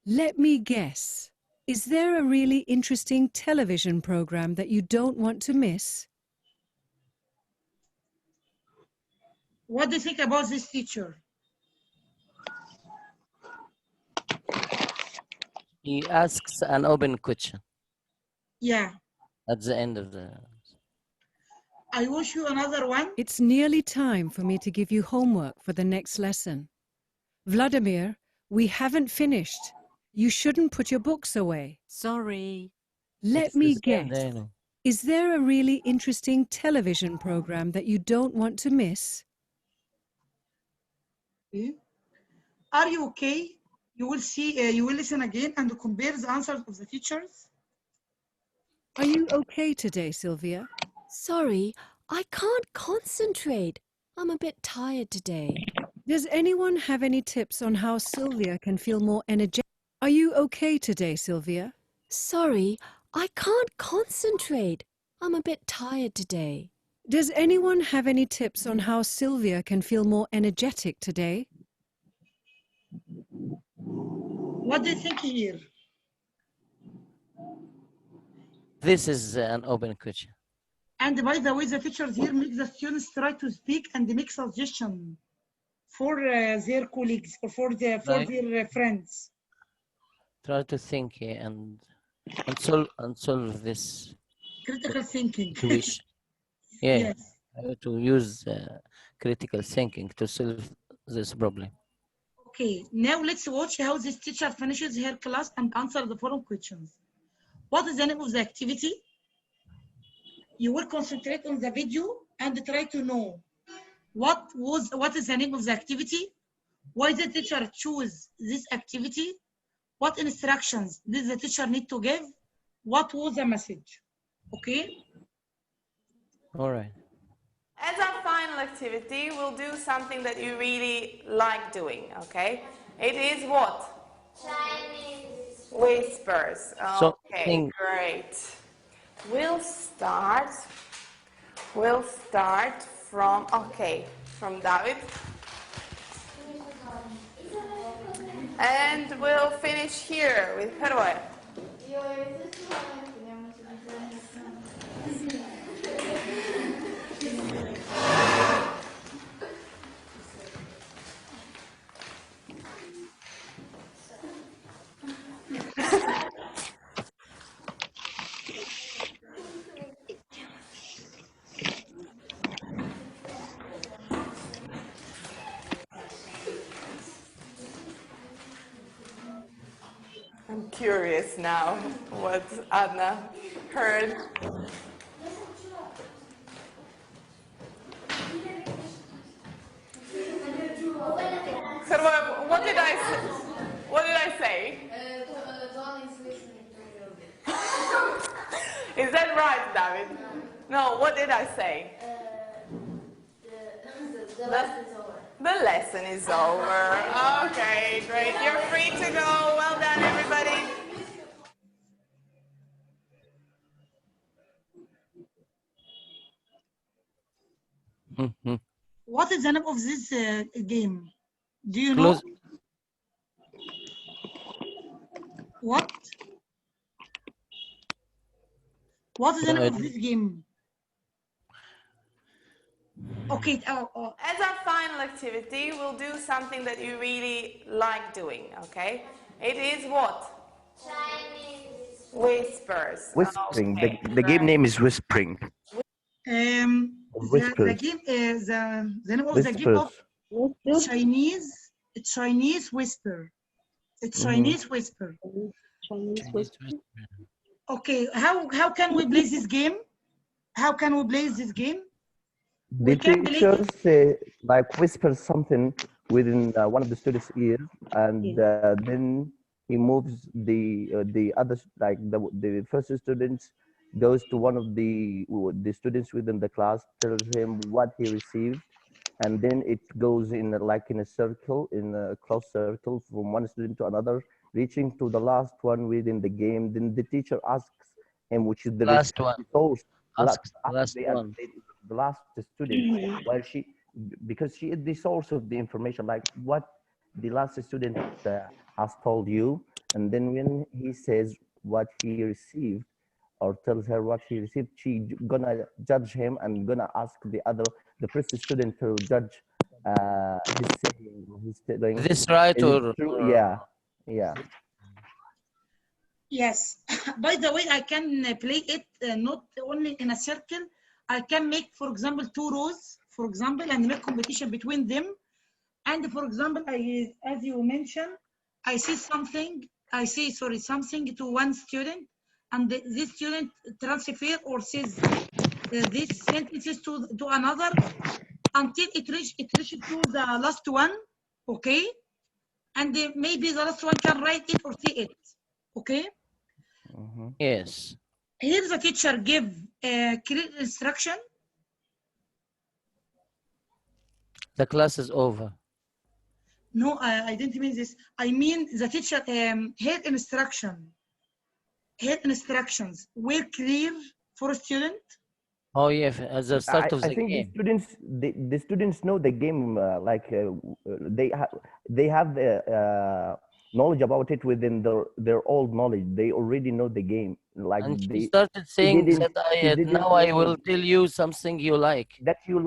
Let me guess. Is there a really interesting television program that you don't want to miss? What do you think about this teacher? He asks an open question. Yeah. At the end of the... I wish you another one. It's nearly time for me to give you homework for the next lesson. Vladimir, we haven't finished. You shouldn't put your books away. Sorry. Let me guess. Is there a really interesting television program that you don't want to miss? Okay. Are you okay? You will see, you will listen again and compare the answers of the teachers. Are you okay today, Sylvia? Sorry, I can't concentrate. I'm a bit tired today. Does anyone have any tips on how Sylvia can feel more energetic? Are you okay today, Sylvia? Sorry, I can't concentrate. I'm a bit tired today. Does anyone have any tips on how Sylvia can feel more energetic today? What do you think here? This is an open question. And by the way, the teachers here make the students try to speak and make suggestions for their colleagues or for their friends. Try to think and solve this critical thinking situation. Yeah, yes. To use critical thinking to solve this problem. Okay, now let's watch how this teacher finishes her class and answer the following questions. What is the name of the activity? You will concentrate on the video and try to know what is the name of the activity, why the teacher choose this activity, what instructions did the teacher need to give, what was the message. Okay? All right. As our final activity, we'll do something that you really like doing, okay? It is what? Chinese. Whispers. Okay, great. We'll start from, from David. And we'll finish here with Herwe. I'm curious now what Anna heard. What did I say? What did I say? Don is listening to you. Is that right, David? No, what did I say? The lesson is over. The lesson is over. Okay, great. You're free to go. Well done, everybody. What is the name of this game? Do you know? What? What is the name of this game? Okay. As our final activity, we'll do something that you really like doing, okay? It is what? Chinese whispers. Whispering. Okay. The game name is Whispering. The Whispers. game the name of the game Whispers. of Chinese whisper. It's Chinese whisper. Chinese whisper. Okay, how can we play this game? How can we play this game? The teacher like whispers something within one of the students' ear, and then he moves the other, like the first student goes to one of the students within the class, tells him what he received, and then it goes in a circle, in a close circle from one student to another, reaching to the last one within the game. Then the teacher asks him, which is the Last one. resource, Asks the last one. the last student, while because she is the source of the information, like what the last student has told you, and then when he says what he received or tells her what he received, she gonna judge him and gonna ask the first student to judge his saying, his telling. This right or true? Yeah. Yes. By the way, I can play it not only in a circle. I can make, for example, 2 rows, for example, and make competition between them. And for example, as you mentioned, I say something to one student, and this student transfer or says these sentences to another until it reaches to the last one, okay? And maybe the last one can write it or say it, okay? Yes. Here the teacher give clear instruction. The class is over. No, I didn't mean this. I mean the teacher her instructions were clear for a student. Oh yeah, at the start of the I think game. the students know the game, they have knowledge about it within their old knowledge. They already know the game. Like And she they started saying that now I will tell you something you like. That you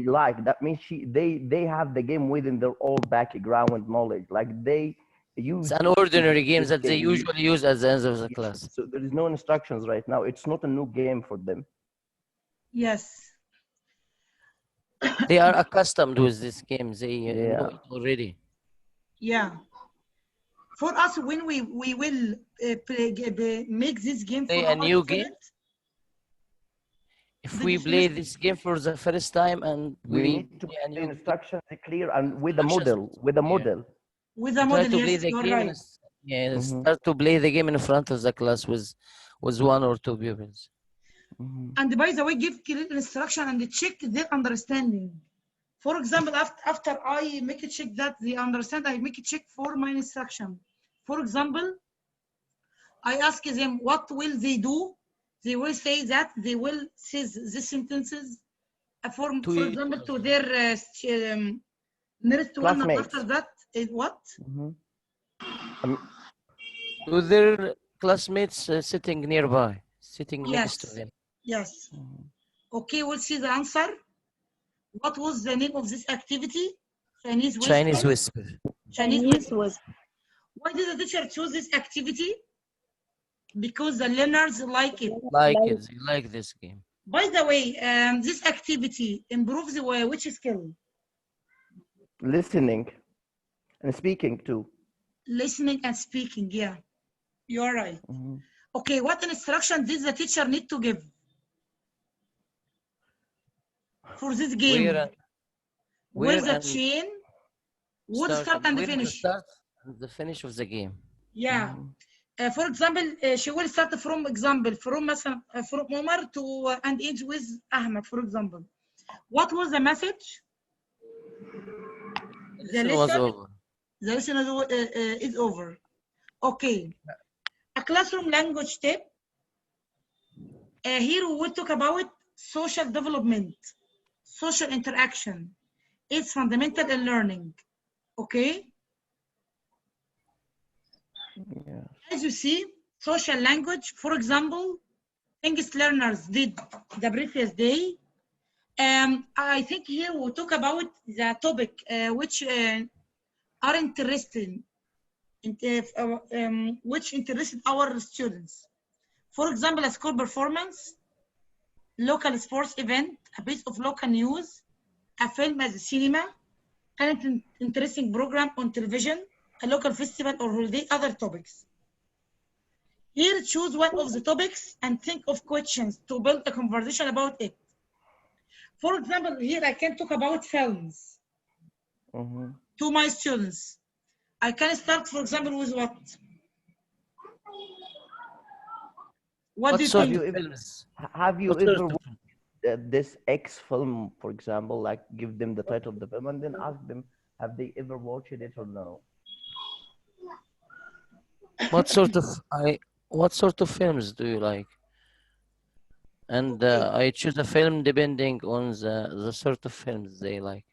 like. That means they have the game within their old background knowledge. Like they use. It's an ordinary game that they usually use at the end of the class. So there is no instructions right now. It's not a new game for them. Yes. They are accustomed with this game. They know it already. Yeah. For us, when we will make this game play for a new game. If we play this game for the first time and we need to play a new instructions clear and with a model. With a model, yes, you're right. Start to play the game in front of the class with 1 or 2 pupils. And by the way, give clear instruction and check their understanding. For example, after I make a check that they understand, I make a check for my instruction. For example, I ask them, what will they do? They will say that they will say the sentences for example, to their nearest one, and after that, what? To their classmates sitting nearby, sitting next to them. Yes. Okay, we'll see the answer. What was the name of this activity? Chinese whisper. Chinese whisper. Chinese whisper. Why did the teacher choose this activity? Because the learners like it. They like this game. By the way, this activity improves which skill? Listening and speaking too. Listening and speaking, yeah. You're right. Okay, what instruction did the teacher need to give for this game? Where's the chain? What start and finish? Start and the finish of the game. Yeah. For example, she will start from from Omar to and end with Ahmed, for example. What was the message? The lesson is over. Okay. A classroom language tip. Here we will talk about social development, social interaction. It's fundamental in learning. Okay. Yeah. As you see, social language, for example, things learners did the previous day, I think here we'll talk about the topic which are interesting, which interested our students. For example, a school performance, local sports event, a piece of local news, a film as a cinema, an interesting program on television, a local festival or holiday, other topics. Here, choose one of the topics and think of questions to build a conversation about it. For example, here I can talk about films to my students. I can start, for example, with what? What do you sort think? of films? Have you What sort ever of watched this X film, for example, like give them the title of the film and then ask them, have they ever watched it or no? what sort of films do you like? And I choose a film depending on the sort of films they like.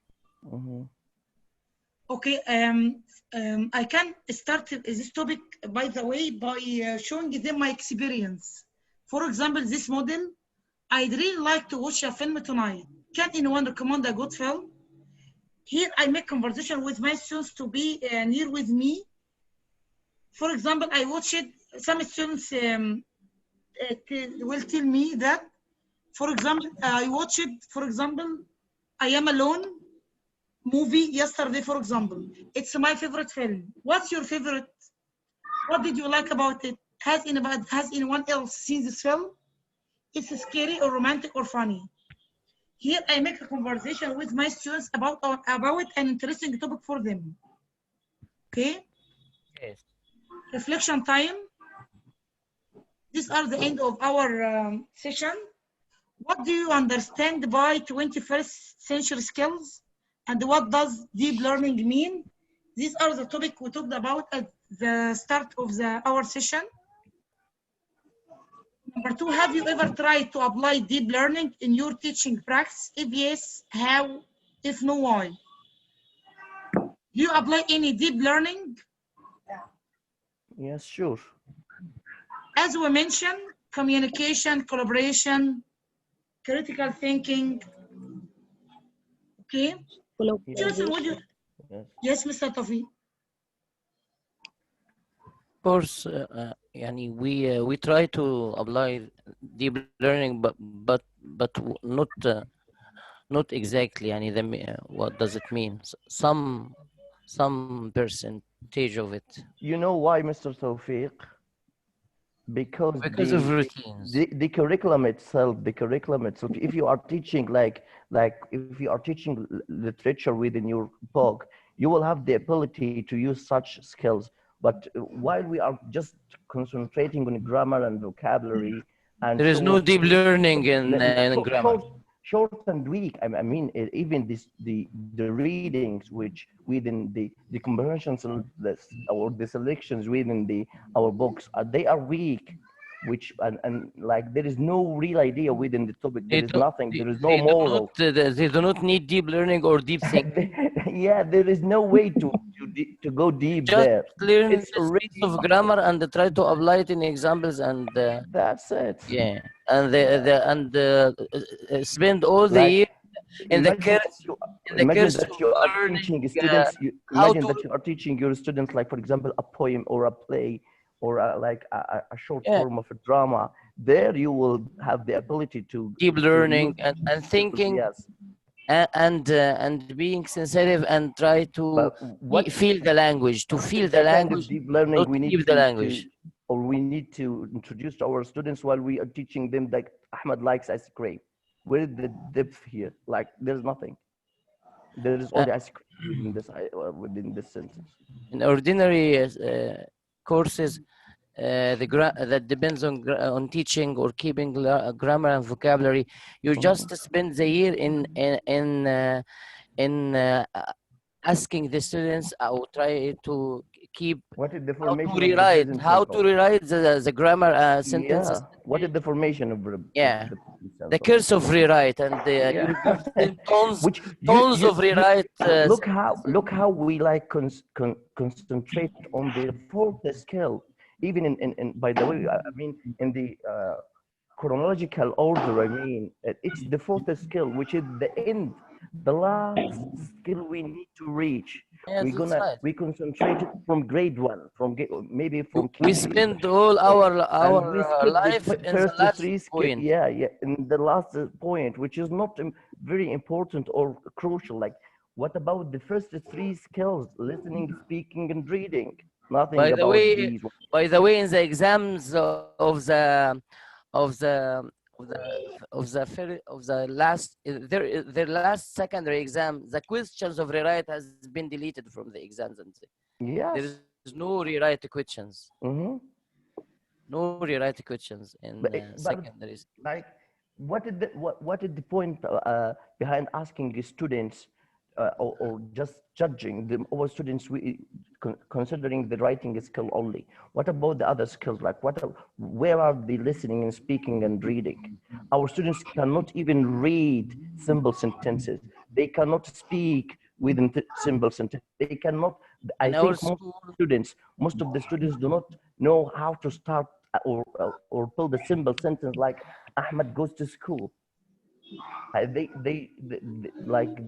Okay, I can start this topic, by the way, by showing them my experience. For example, this model, I'd really like to watch a film tonight. Can anyone recommend a good film? Here, I make conversation with my students to be near with me. For example, I watch it. Some students will tell me that, for example, I watched, for example, I Am Alone movie yesterday, for example. It's my favorite film. What's your favorite? What did you like about it? Has anyone else seen this film? It's scary or romantic or funny. Here I make a conversation with my students about an interesting topic for them. Okay? Yes. Reflection time. These are the end of our session. What do you understand by 21st century skills? And what does deep learning mean? These are the topics we talked about at the start of our session. Number two, have you ever tried to apply deep learning in your teaching practice? If yes, how? If no, why? Do you apply any deep learning? Yes, sure. As we mentioned, communication, collaboration, critical thinking. Okay. Jason, would you? Yes, Mr. Tafi. Of course, yani we try to apply deep learning, but not exactly. Yani what does it mean? Some percentage of it. You know why, Mr. Tawfiq? Because of routines. The curriculum itself, if you are teaching like if you are teaching literature within your book, you will have the ability to use such skills. But while we are just concentrating on grammar and vocabulary, and there is no deep learning in grammar. Short and weak. I mean, even the readings which within the comprehensions or the selections within our books, they are weak, which and like there is no real idea within the topic. There is nothing. There is no moral. They do not need deep learning or deep thinking. Yeah, there is no way to go deep just there. Learn It's the already of grammar and try to apply it in examples, and that's it. Yeah, and spend all the year in the imagine that you are learning, teaching students. Imagine that you are teaching your students, like for example, a poem or a play or a short form of a drama. There you will have the ability to deep learning and thinking. Yes. And being sensitive and try to feel the language, kind of deep learning we need the language. Or we need to introduce to our students while we are teaching them, like Ahmed likes ice cream. Where is the depth here? Like there's nothing. There is only ice cream within this sentence. In ordinary courses, that depends on teaching or keeping grammar and vocabulary. You just spend the year in asking the students or try to keep what is the formation how to rewrite the grammar sentences. Yeah. What is the formation of the curse of rewrite, and you give them tons of rewrite. Look how we like concentrate on the fourth skill. Even in by the way, I mean in the chronological order. I mean, it's the fourth skill, which is the end, the last skill we need to reach. Yes, that's right. We concentrated from grade one, maybe from We K3. spend all our And we skip life the in the first last three point. yeah, in the last point, which is not very important or crucial. Like, what about the first three skills: listening, speaking, and reading? Nothing By the about way, these ones. in the exams of the of the last their last secondary exam, the questions of rewrite has been deleted from the exams, and there Yes. is no rewrite questions. Mm-hmm. No rewrite questions in But secondaries. like, what is the point behind asking the students or just judging our students considering the writing skill only? What about the other skills? Like, where are the listening and speaking and reading? Our students cannot even read simple sentences. They cannot speak within simple sentences. They cannot. I In our think school, most of the students do not know how to start or build a simple sentence like Ahmed goes to school.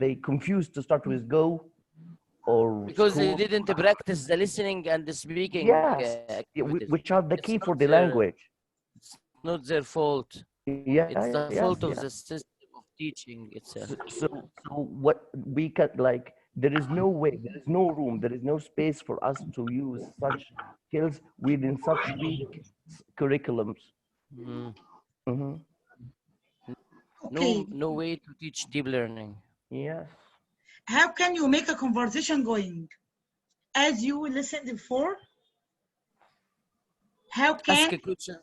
They confused to start with go or because they school. didn't practice the listening and the speaking Yes, activities. which are the It's key not for the language. it's not their fault. It's the Yes, fault of yeah. the system of teaching itself. So what we can, like, there is no way, there is no room, there is no space for us to use such skills within such weak curriculums. Mm. Hmm. Okay. No way to teach deep learning. Yes. How can you make a conversation going? As you listened before, how can, Ask a question.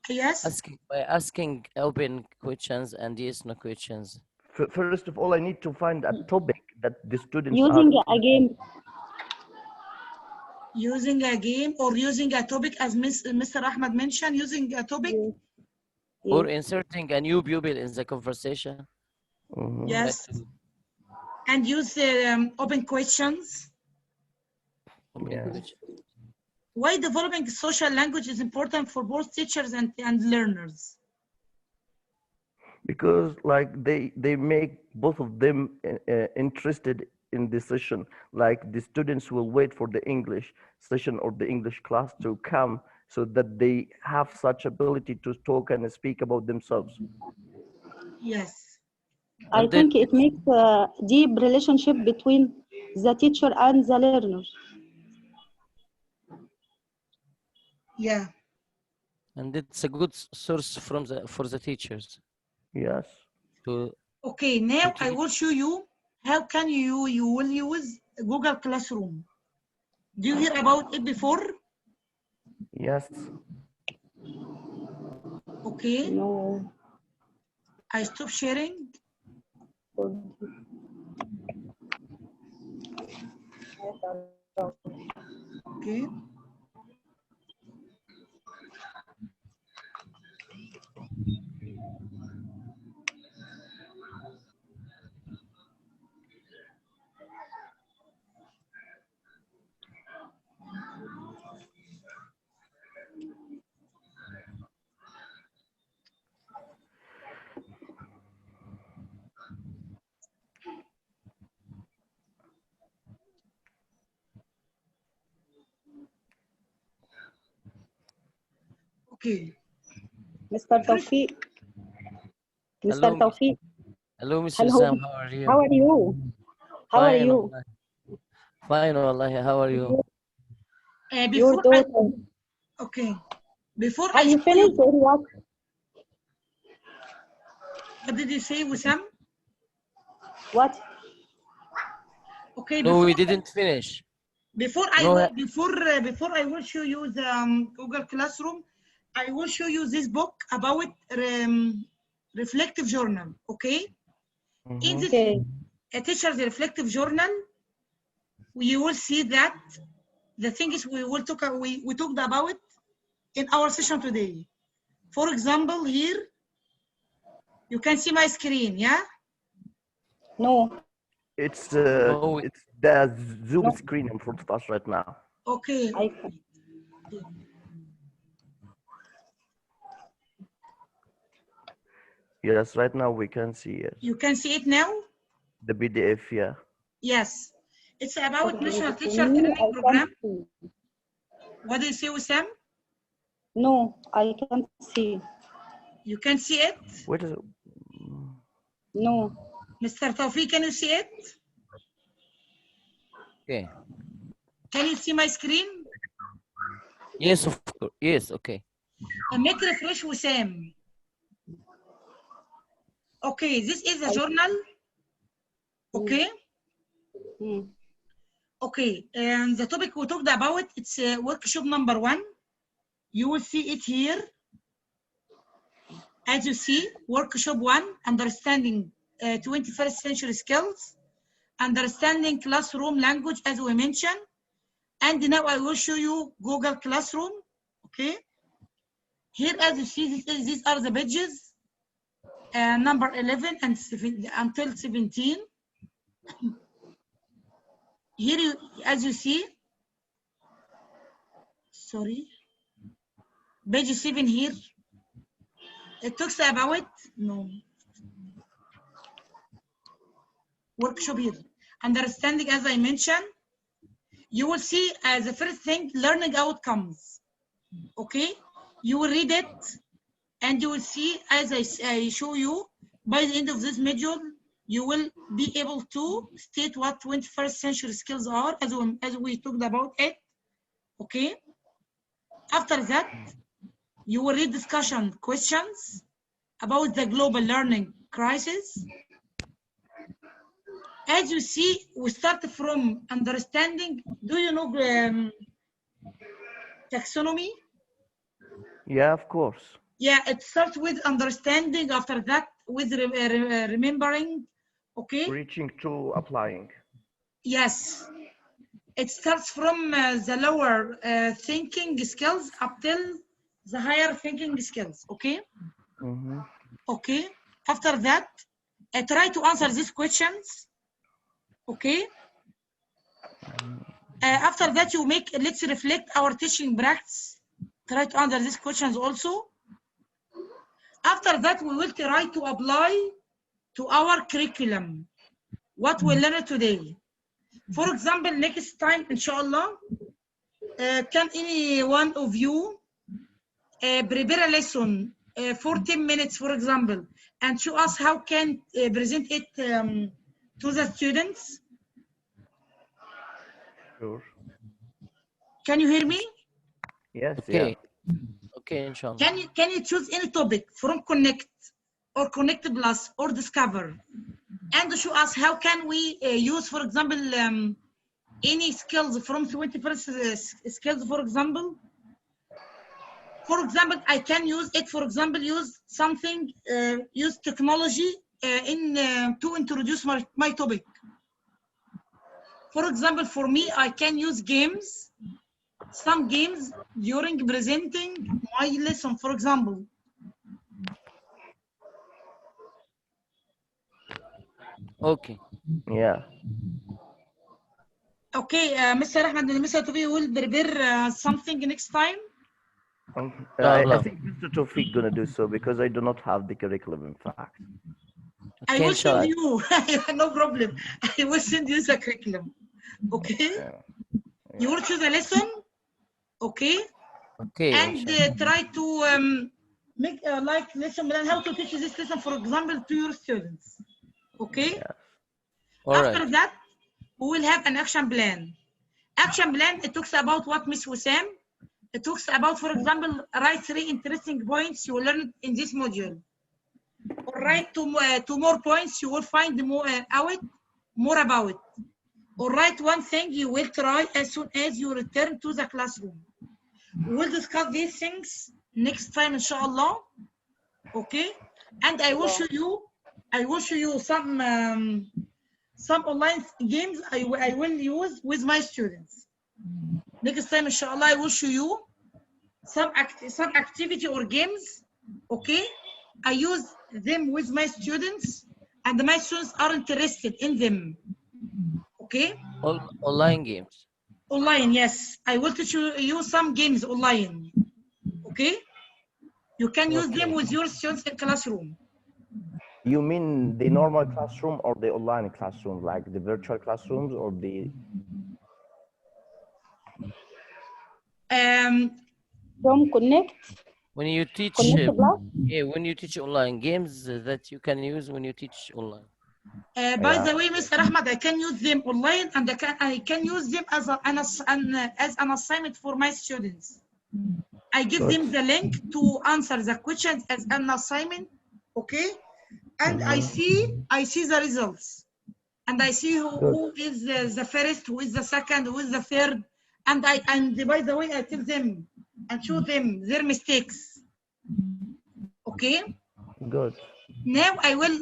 yes? By asking open questions and yes no questions. First of all, I need to find a topic that the students are Using a game. Using a game or using a topic, as Mr. Ahmed mentioned, using a topic. Yes. Or inserting a new pupil in the conversation. Mhm. Yes. And use open questions. Open Yeah. question. Why developing social language is important for both teachers and learners? Because like they make both of them interested in the session. Like, the students will wait for the English session or the English class to come so that they have such ability to talk and speak about themselves. Yes. I think it makes a deep relationship between the teacher and the learner. Yeah. And it's a good source for the teachers. Yes. Okay, now I will show you how can you will use Google Classroom. Do you hear about it before? Yes. Okay. No. I stop sharing. Okay. Okay. Mr. Tawfiq. Mr. Hello, Tawfiq. hello, Mr. Hello. Sam. How are you? How are you? How are Fine, you? wallahi. Fine, wallahi. How are you? Your daughter. Okay. Before Have you finished or what? What did you say, Wissam? What? Okay. No, we didn't finish. Before I will show you the Google Classroom, I will show you this book about reflective journal. Okay. In this a teacher's reflective journal, you will see that the things we talked about it in our session today. For example, here you can see my screen. Yeah. No. It's the Zoom screen in front of us right now. Okay. Yes, right now we can see it. You can see it now? The PDF, yeah. Yes. It's about National To Teacher me, Training I Program. can't see. What do you say, Wissam? No, I can't see. You can see it? What is it? No. Mr. Tawfiq, can you see it? Okay. Can you see my screen? Yes, of course. Yes, okay. Make refresh, Wissam. Okay, this is a journal. Okay. Okay, and the topic we talked about, it's workshop number 1. You will see it here. As you see, workshop 1, understanding 21st century skills, understanding classroom language, as we mentioned. And now I will show you Google Classroom. Okay. Here, as you see, these are the pages, number 11 and until 17. Here, as you see, sorry, page 7 here. It talks about workshop here. Understanding, as I mentioned, you will see as the first thing, learning outcomes. Okay, you will read it, and you will see, as I show you, by the end of this module, you will be able to state what 21st century skills are, as we talked about it. Okay. After that, you will read discussion questions about the global learning crisis. As you see, we start from understanding. Do you know taxonomy? Yeah, of course. Yeah, it starts with understanding. After that, with remembering. Okay. Reaching to applying. Yes. It starts from the lower thinking skills up till the higher thinking skills. Okay. Okay. After that, try to answer these questions. Okay. After that, you make, let's reflect our teaching practice. Try to answer these questions also. After that, we will try to apply to our curriculum what we learned today. For example, next time, inshallah, can any one of you prepare a lesson for 10 minutes, for example, and show us how can present it to the students? Sure. Can you hear me? Yes. Okay. Yeah. Okay, inshallah. Can you choose any topic from Connect or Connect Plus or Discover, and show us how can we use, for example, any skills from 21st skills, for example. For example, I can use it, for example, use something, use technology to introduce my topic. For example, for me, I can use games, some games during presenting my lesson, for example. Okay. Yeah. Okay, Mr. Ahmed and Mr. Tobi will prepare something next time. I think Mr. Tawfiq gonna do so because I do not have the curriculum, in fact. I will send you, no problem. I will send you the curriculum. Okay? You will choose a lesson, okay? Okay. And try to make like lesson plan, how to teach this lesson, for example, to your students. Okay? Yeah. After that, we will have an action plan. Action plan, it talks about what Miss Wissam. It talks about, for example, write 3 interesting points you will learn in this module. Or write two more points you will find out more about. Or write one thing you will try as soon as you return to the classroom. We'll discuss these things next time, inshallah. Okay? And I will show you some online games I will use with my students. Next time, inshallah, I will show you some activity or games. Okay? I use them with my students, and my students are interested in them. Okay? Online games. Online, yes. I will teach you some games online. Okay? You can use them with your students in classroom. You mean the normal classroom or the online classroom, like the virtual classrooms or the? From Connect. When you teach, Connect Plus. when you teach online games that you can use when you teach online. By the way, Mr. Ahmed, I can use them online, and I can use them as an assignment for my students. I give them the link to answer the questions as an assignment, okay? And I see the results, and I see who is the first, who is the second, who is the third, and by the way, I tell them and show them their mistakes, okay? Good. Now I will,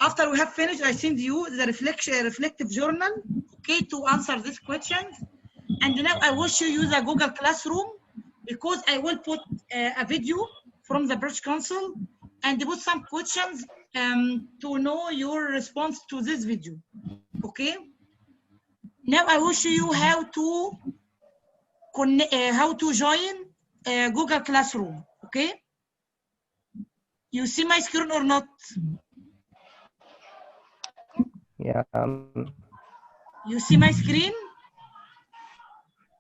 after we have finished, I send you the reflective journal, okay, to answer these questions. And now I will show you the Google Classroom, because I will put a video from the British Council and put some questions to know your response to this video, okay? Now I will show you how to join Google Classroom, okay? You see my screen or not? Yeah. You see my screen?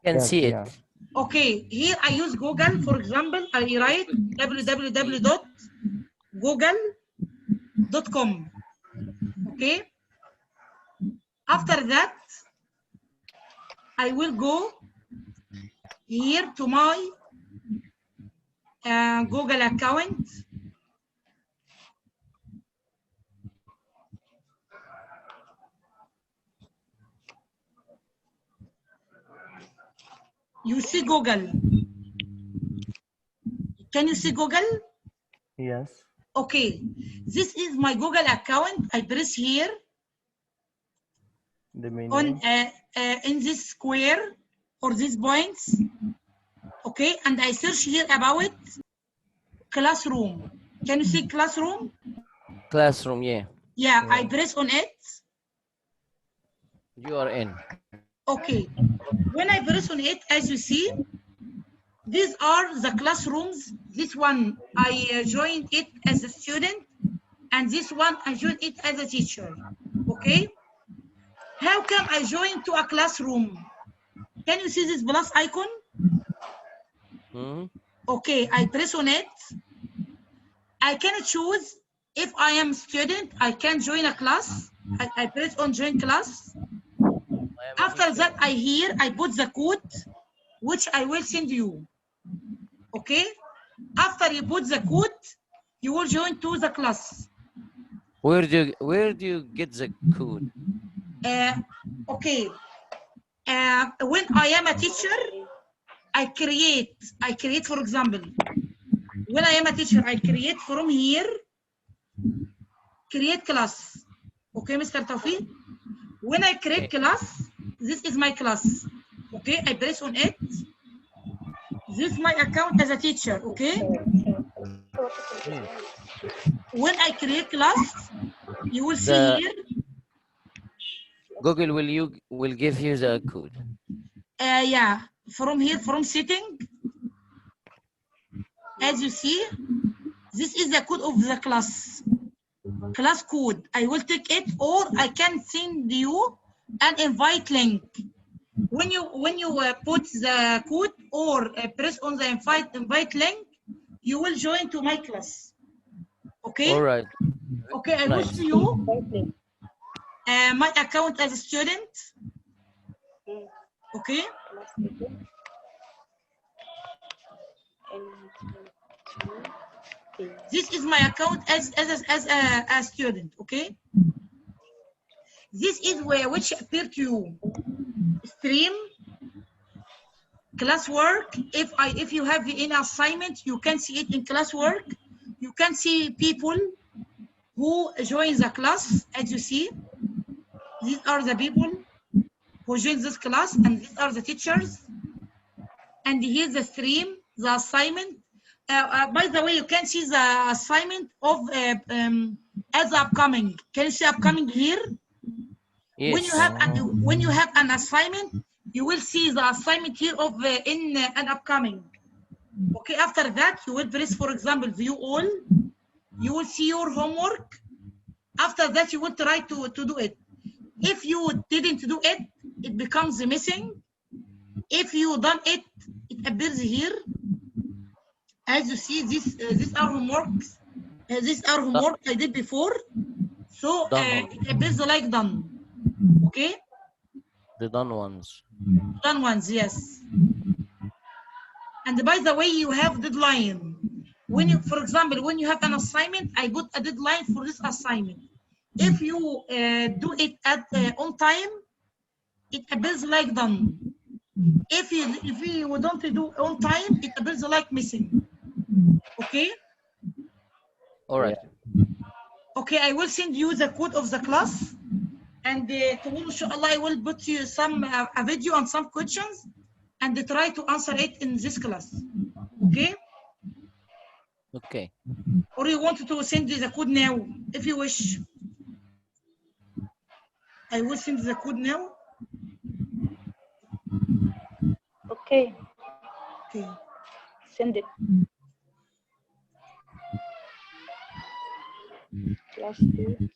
Can see it. Yeah. Okay, here I use Google. For example, I write www.google.com. Okay. After that, I will go here to my Google account. You see Google. Can you see Google? Yes. Okay. This is my Google account. I press here The menu. on in this square or these points. Okay, and I search here about classroom. Can you see classroom? Classroom, yeah. Yeah, I press on it. You are in. Okay, when I press on it, as you see, these are the classrooms. This one, I joined it as a student, and this one, I joined it as a teacher, okay? How can I join to a classroom? Can you see this plus icon? Okay, I press on it. I can choose if I am student, I can join a class. I press on join class. After that, I put the code, which I will send you. Okay? After you put the code, you will join to the class. Where do you get the code? Okay. When I am a teacher, I create, for example, when I am a teacher, I create from here, create class. Okay, Mr. Tawfiq? When I create class, this is my class. Okay, I press on it. This is my account as a teacher, okay? When I create class, you will see here. Google will give you the code. Yeah, from here, from setting, as you see, this is the code of the class code. I will take it, or I can send you an invite link. When you put the code or press on the invite link, you will join to my class. Okay. All right. Okay, I will show you my account as a student. Okay. This is my account as a student. Okay. This is which appear to you. Stream, classwork. If you have any assignment, you can see it in classwork. You can see people who join the class. As you see, these are the people who join this class, and these are the teachers. And here's the stream, the assignment. By the way, you can see the assignment of as upcoming. Can you see upcoming here? Yes. When you have an assignment, you will see the assignment here of in an upcoming. Okay. After that, you will press, for example, view all. You will see your homework. After that, you will try to do it. If you didn't do it, it becomes missing. If you done it, it appears here. As you see, these are homeworks. These are homework I did before. So it appears like done. Okay? The done ones. Done ones, yes. And by the way, you have deadline. When you, for example, when you have an assignment, I put a deadline for this assignment. If you do it at on time, it appears like done. If you don't do on time, it appears like missing. Okay? All right. Okay, I will send you the code of the class, and tomorrow, inshallah, I will put you some a video and some questions, and try to answer it in this class. Okay? Okay. Or you want to send you the code now, if you wish. I will send the code now. Okay. Okay. Send it. Class 2.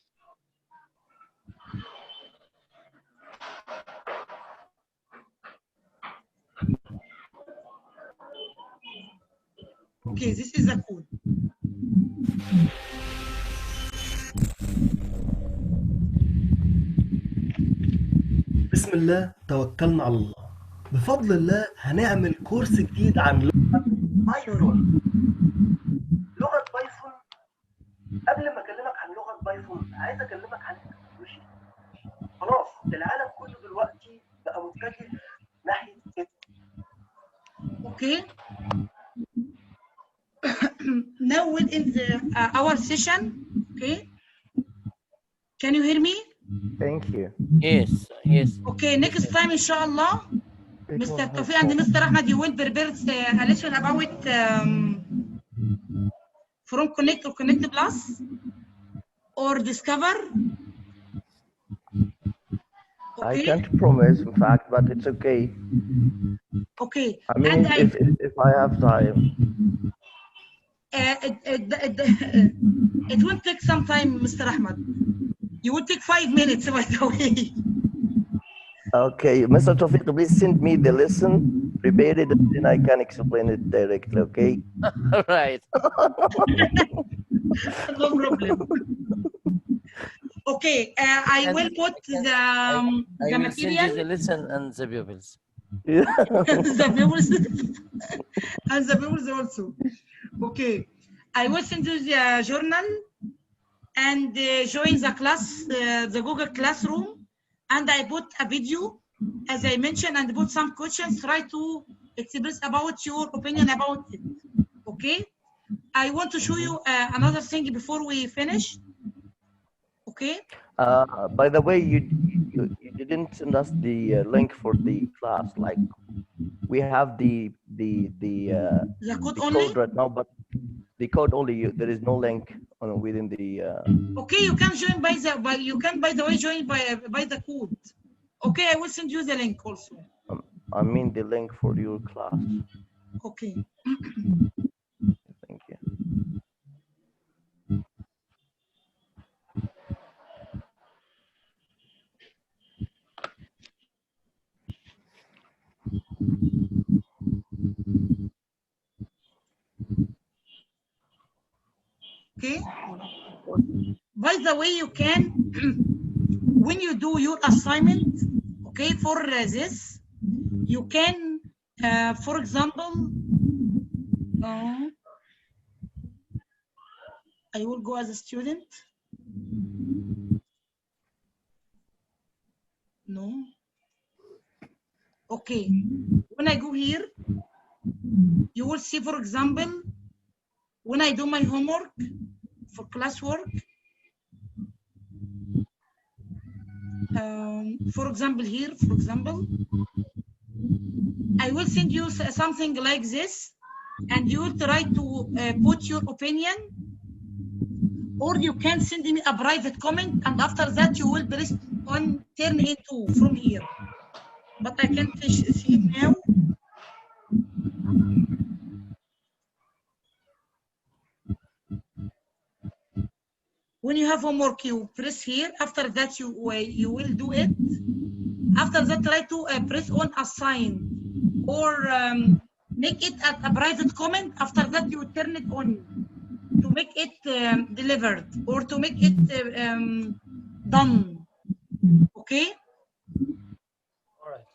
Okay, this is the code. بسم الله توكلنا على الله. بفضل الله هنعمل كورس جديد عن لغة بايثون. لغة بايثون، قبل ما اكلمك عن لغة بايثون عايز اكلمك عن التكنولوجيا. خلاص العالم كله دلوقتي بقى متجه ناحية كده. Okay. Now we'll end our session. Okay. Can you hear me? Thank you. Yes, yes. Okay, next time, inshallah, Mr. Tawfiq and Mr. Ahmed, you will prepare a lesson about from Connect or Connect Plus or Discover. I can't promise, in fact, but it's okay. Okay. I mean, if I have time. It will take some time, Mr. Ahmed. You will take 5 minutes, by the way. Okay, Mr. Tawfiq, please send me the lesson, prepare it, and then I can explain it directly, okay? All right. No problem. Okay, I will put the will material. send you the lesson and the pupils. The pupils and the pupils also. Okay, I will send you the journal and join the class, the Google Classroom, and I put a video, as I mentioned, and put some questions. Try to express about your opinion about it. Okay, I want to show you another thing before we finish. Okay. By the way, you didn't send us the link for the class. Like, we have the code only right now, but the code only. There is no link within the. Okay, you can join by the way join by the code. Okay, I will send you the link also. I mean the link for your class. Okay. Thank you. Okay. By the way, you can, when you do your assignment, okay, for this, you can, for example, I will go as a student. No. Okay. When I go here, you will see, for example, when I do my homework for classwork, for example, here, for example, I will send you something like this, and you will try to put your opinion, or you can send me a private comment, and after that you will press on turn into from here. But I can't see it now. When you have homework, you press here. After that, you will do it. After that, try to press on assign or make it at a private comment. After that, you turn it on to make it delivered or to make it done. Okay? All right.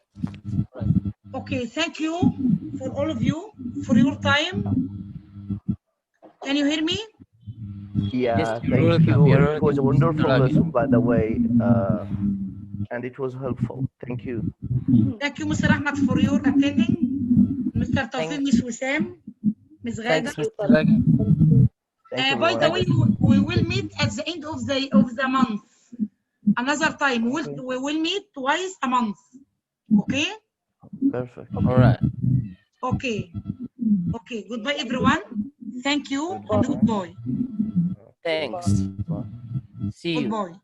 Okay, thank you for all of you for your time. Can you hear me? Yeah, Yes, you're thank welcome. you. You're It was a welcome, Mr. wonderful Raghi. lesson, by the way, and it was helpful. Thank you. Thank you, Mr. Ahmed, for your attending. Mr. Tawfiq, Miss Wissam, Miss Ghada. Thanks, Mr. Raghi. Thank you, By the way, everyone. we will meet at the end of the month. Another time, we will meet twice a month. Okay? Perfect. All right. Okay. Okay. Goodbye, everyone. Thank you and goodbye. Thanks. Bye. See you. Goodbye.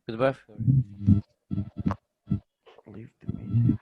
Goodbye. Leave the meeting.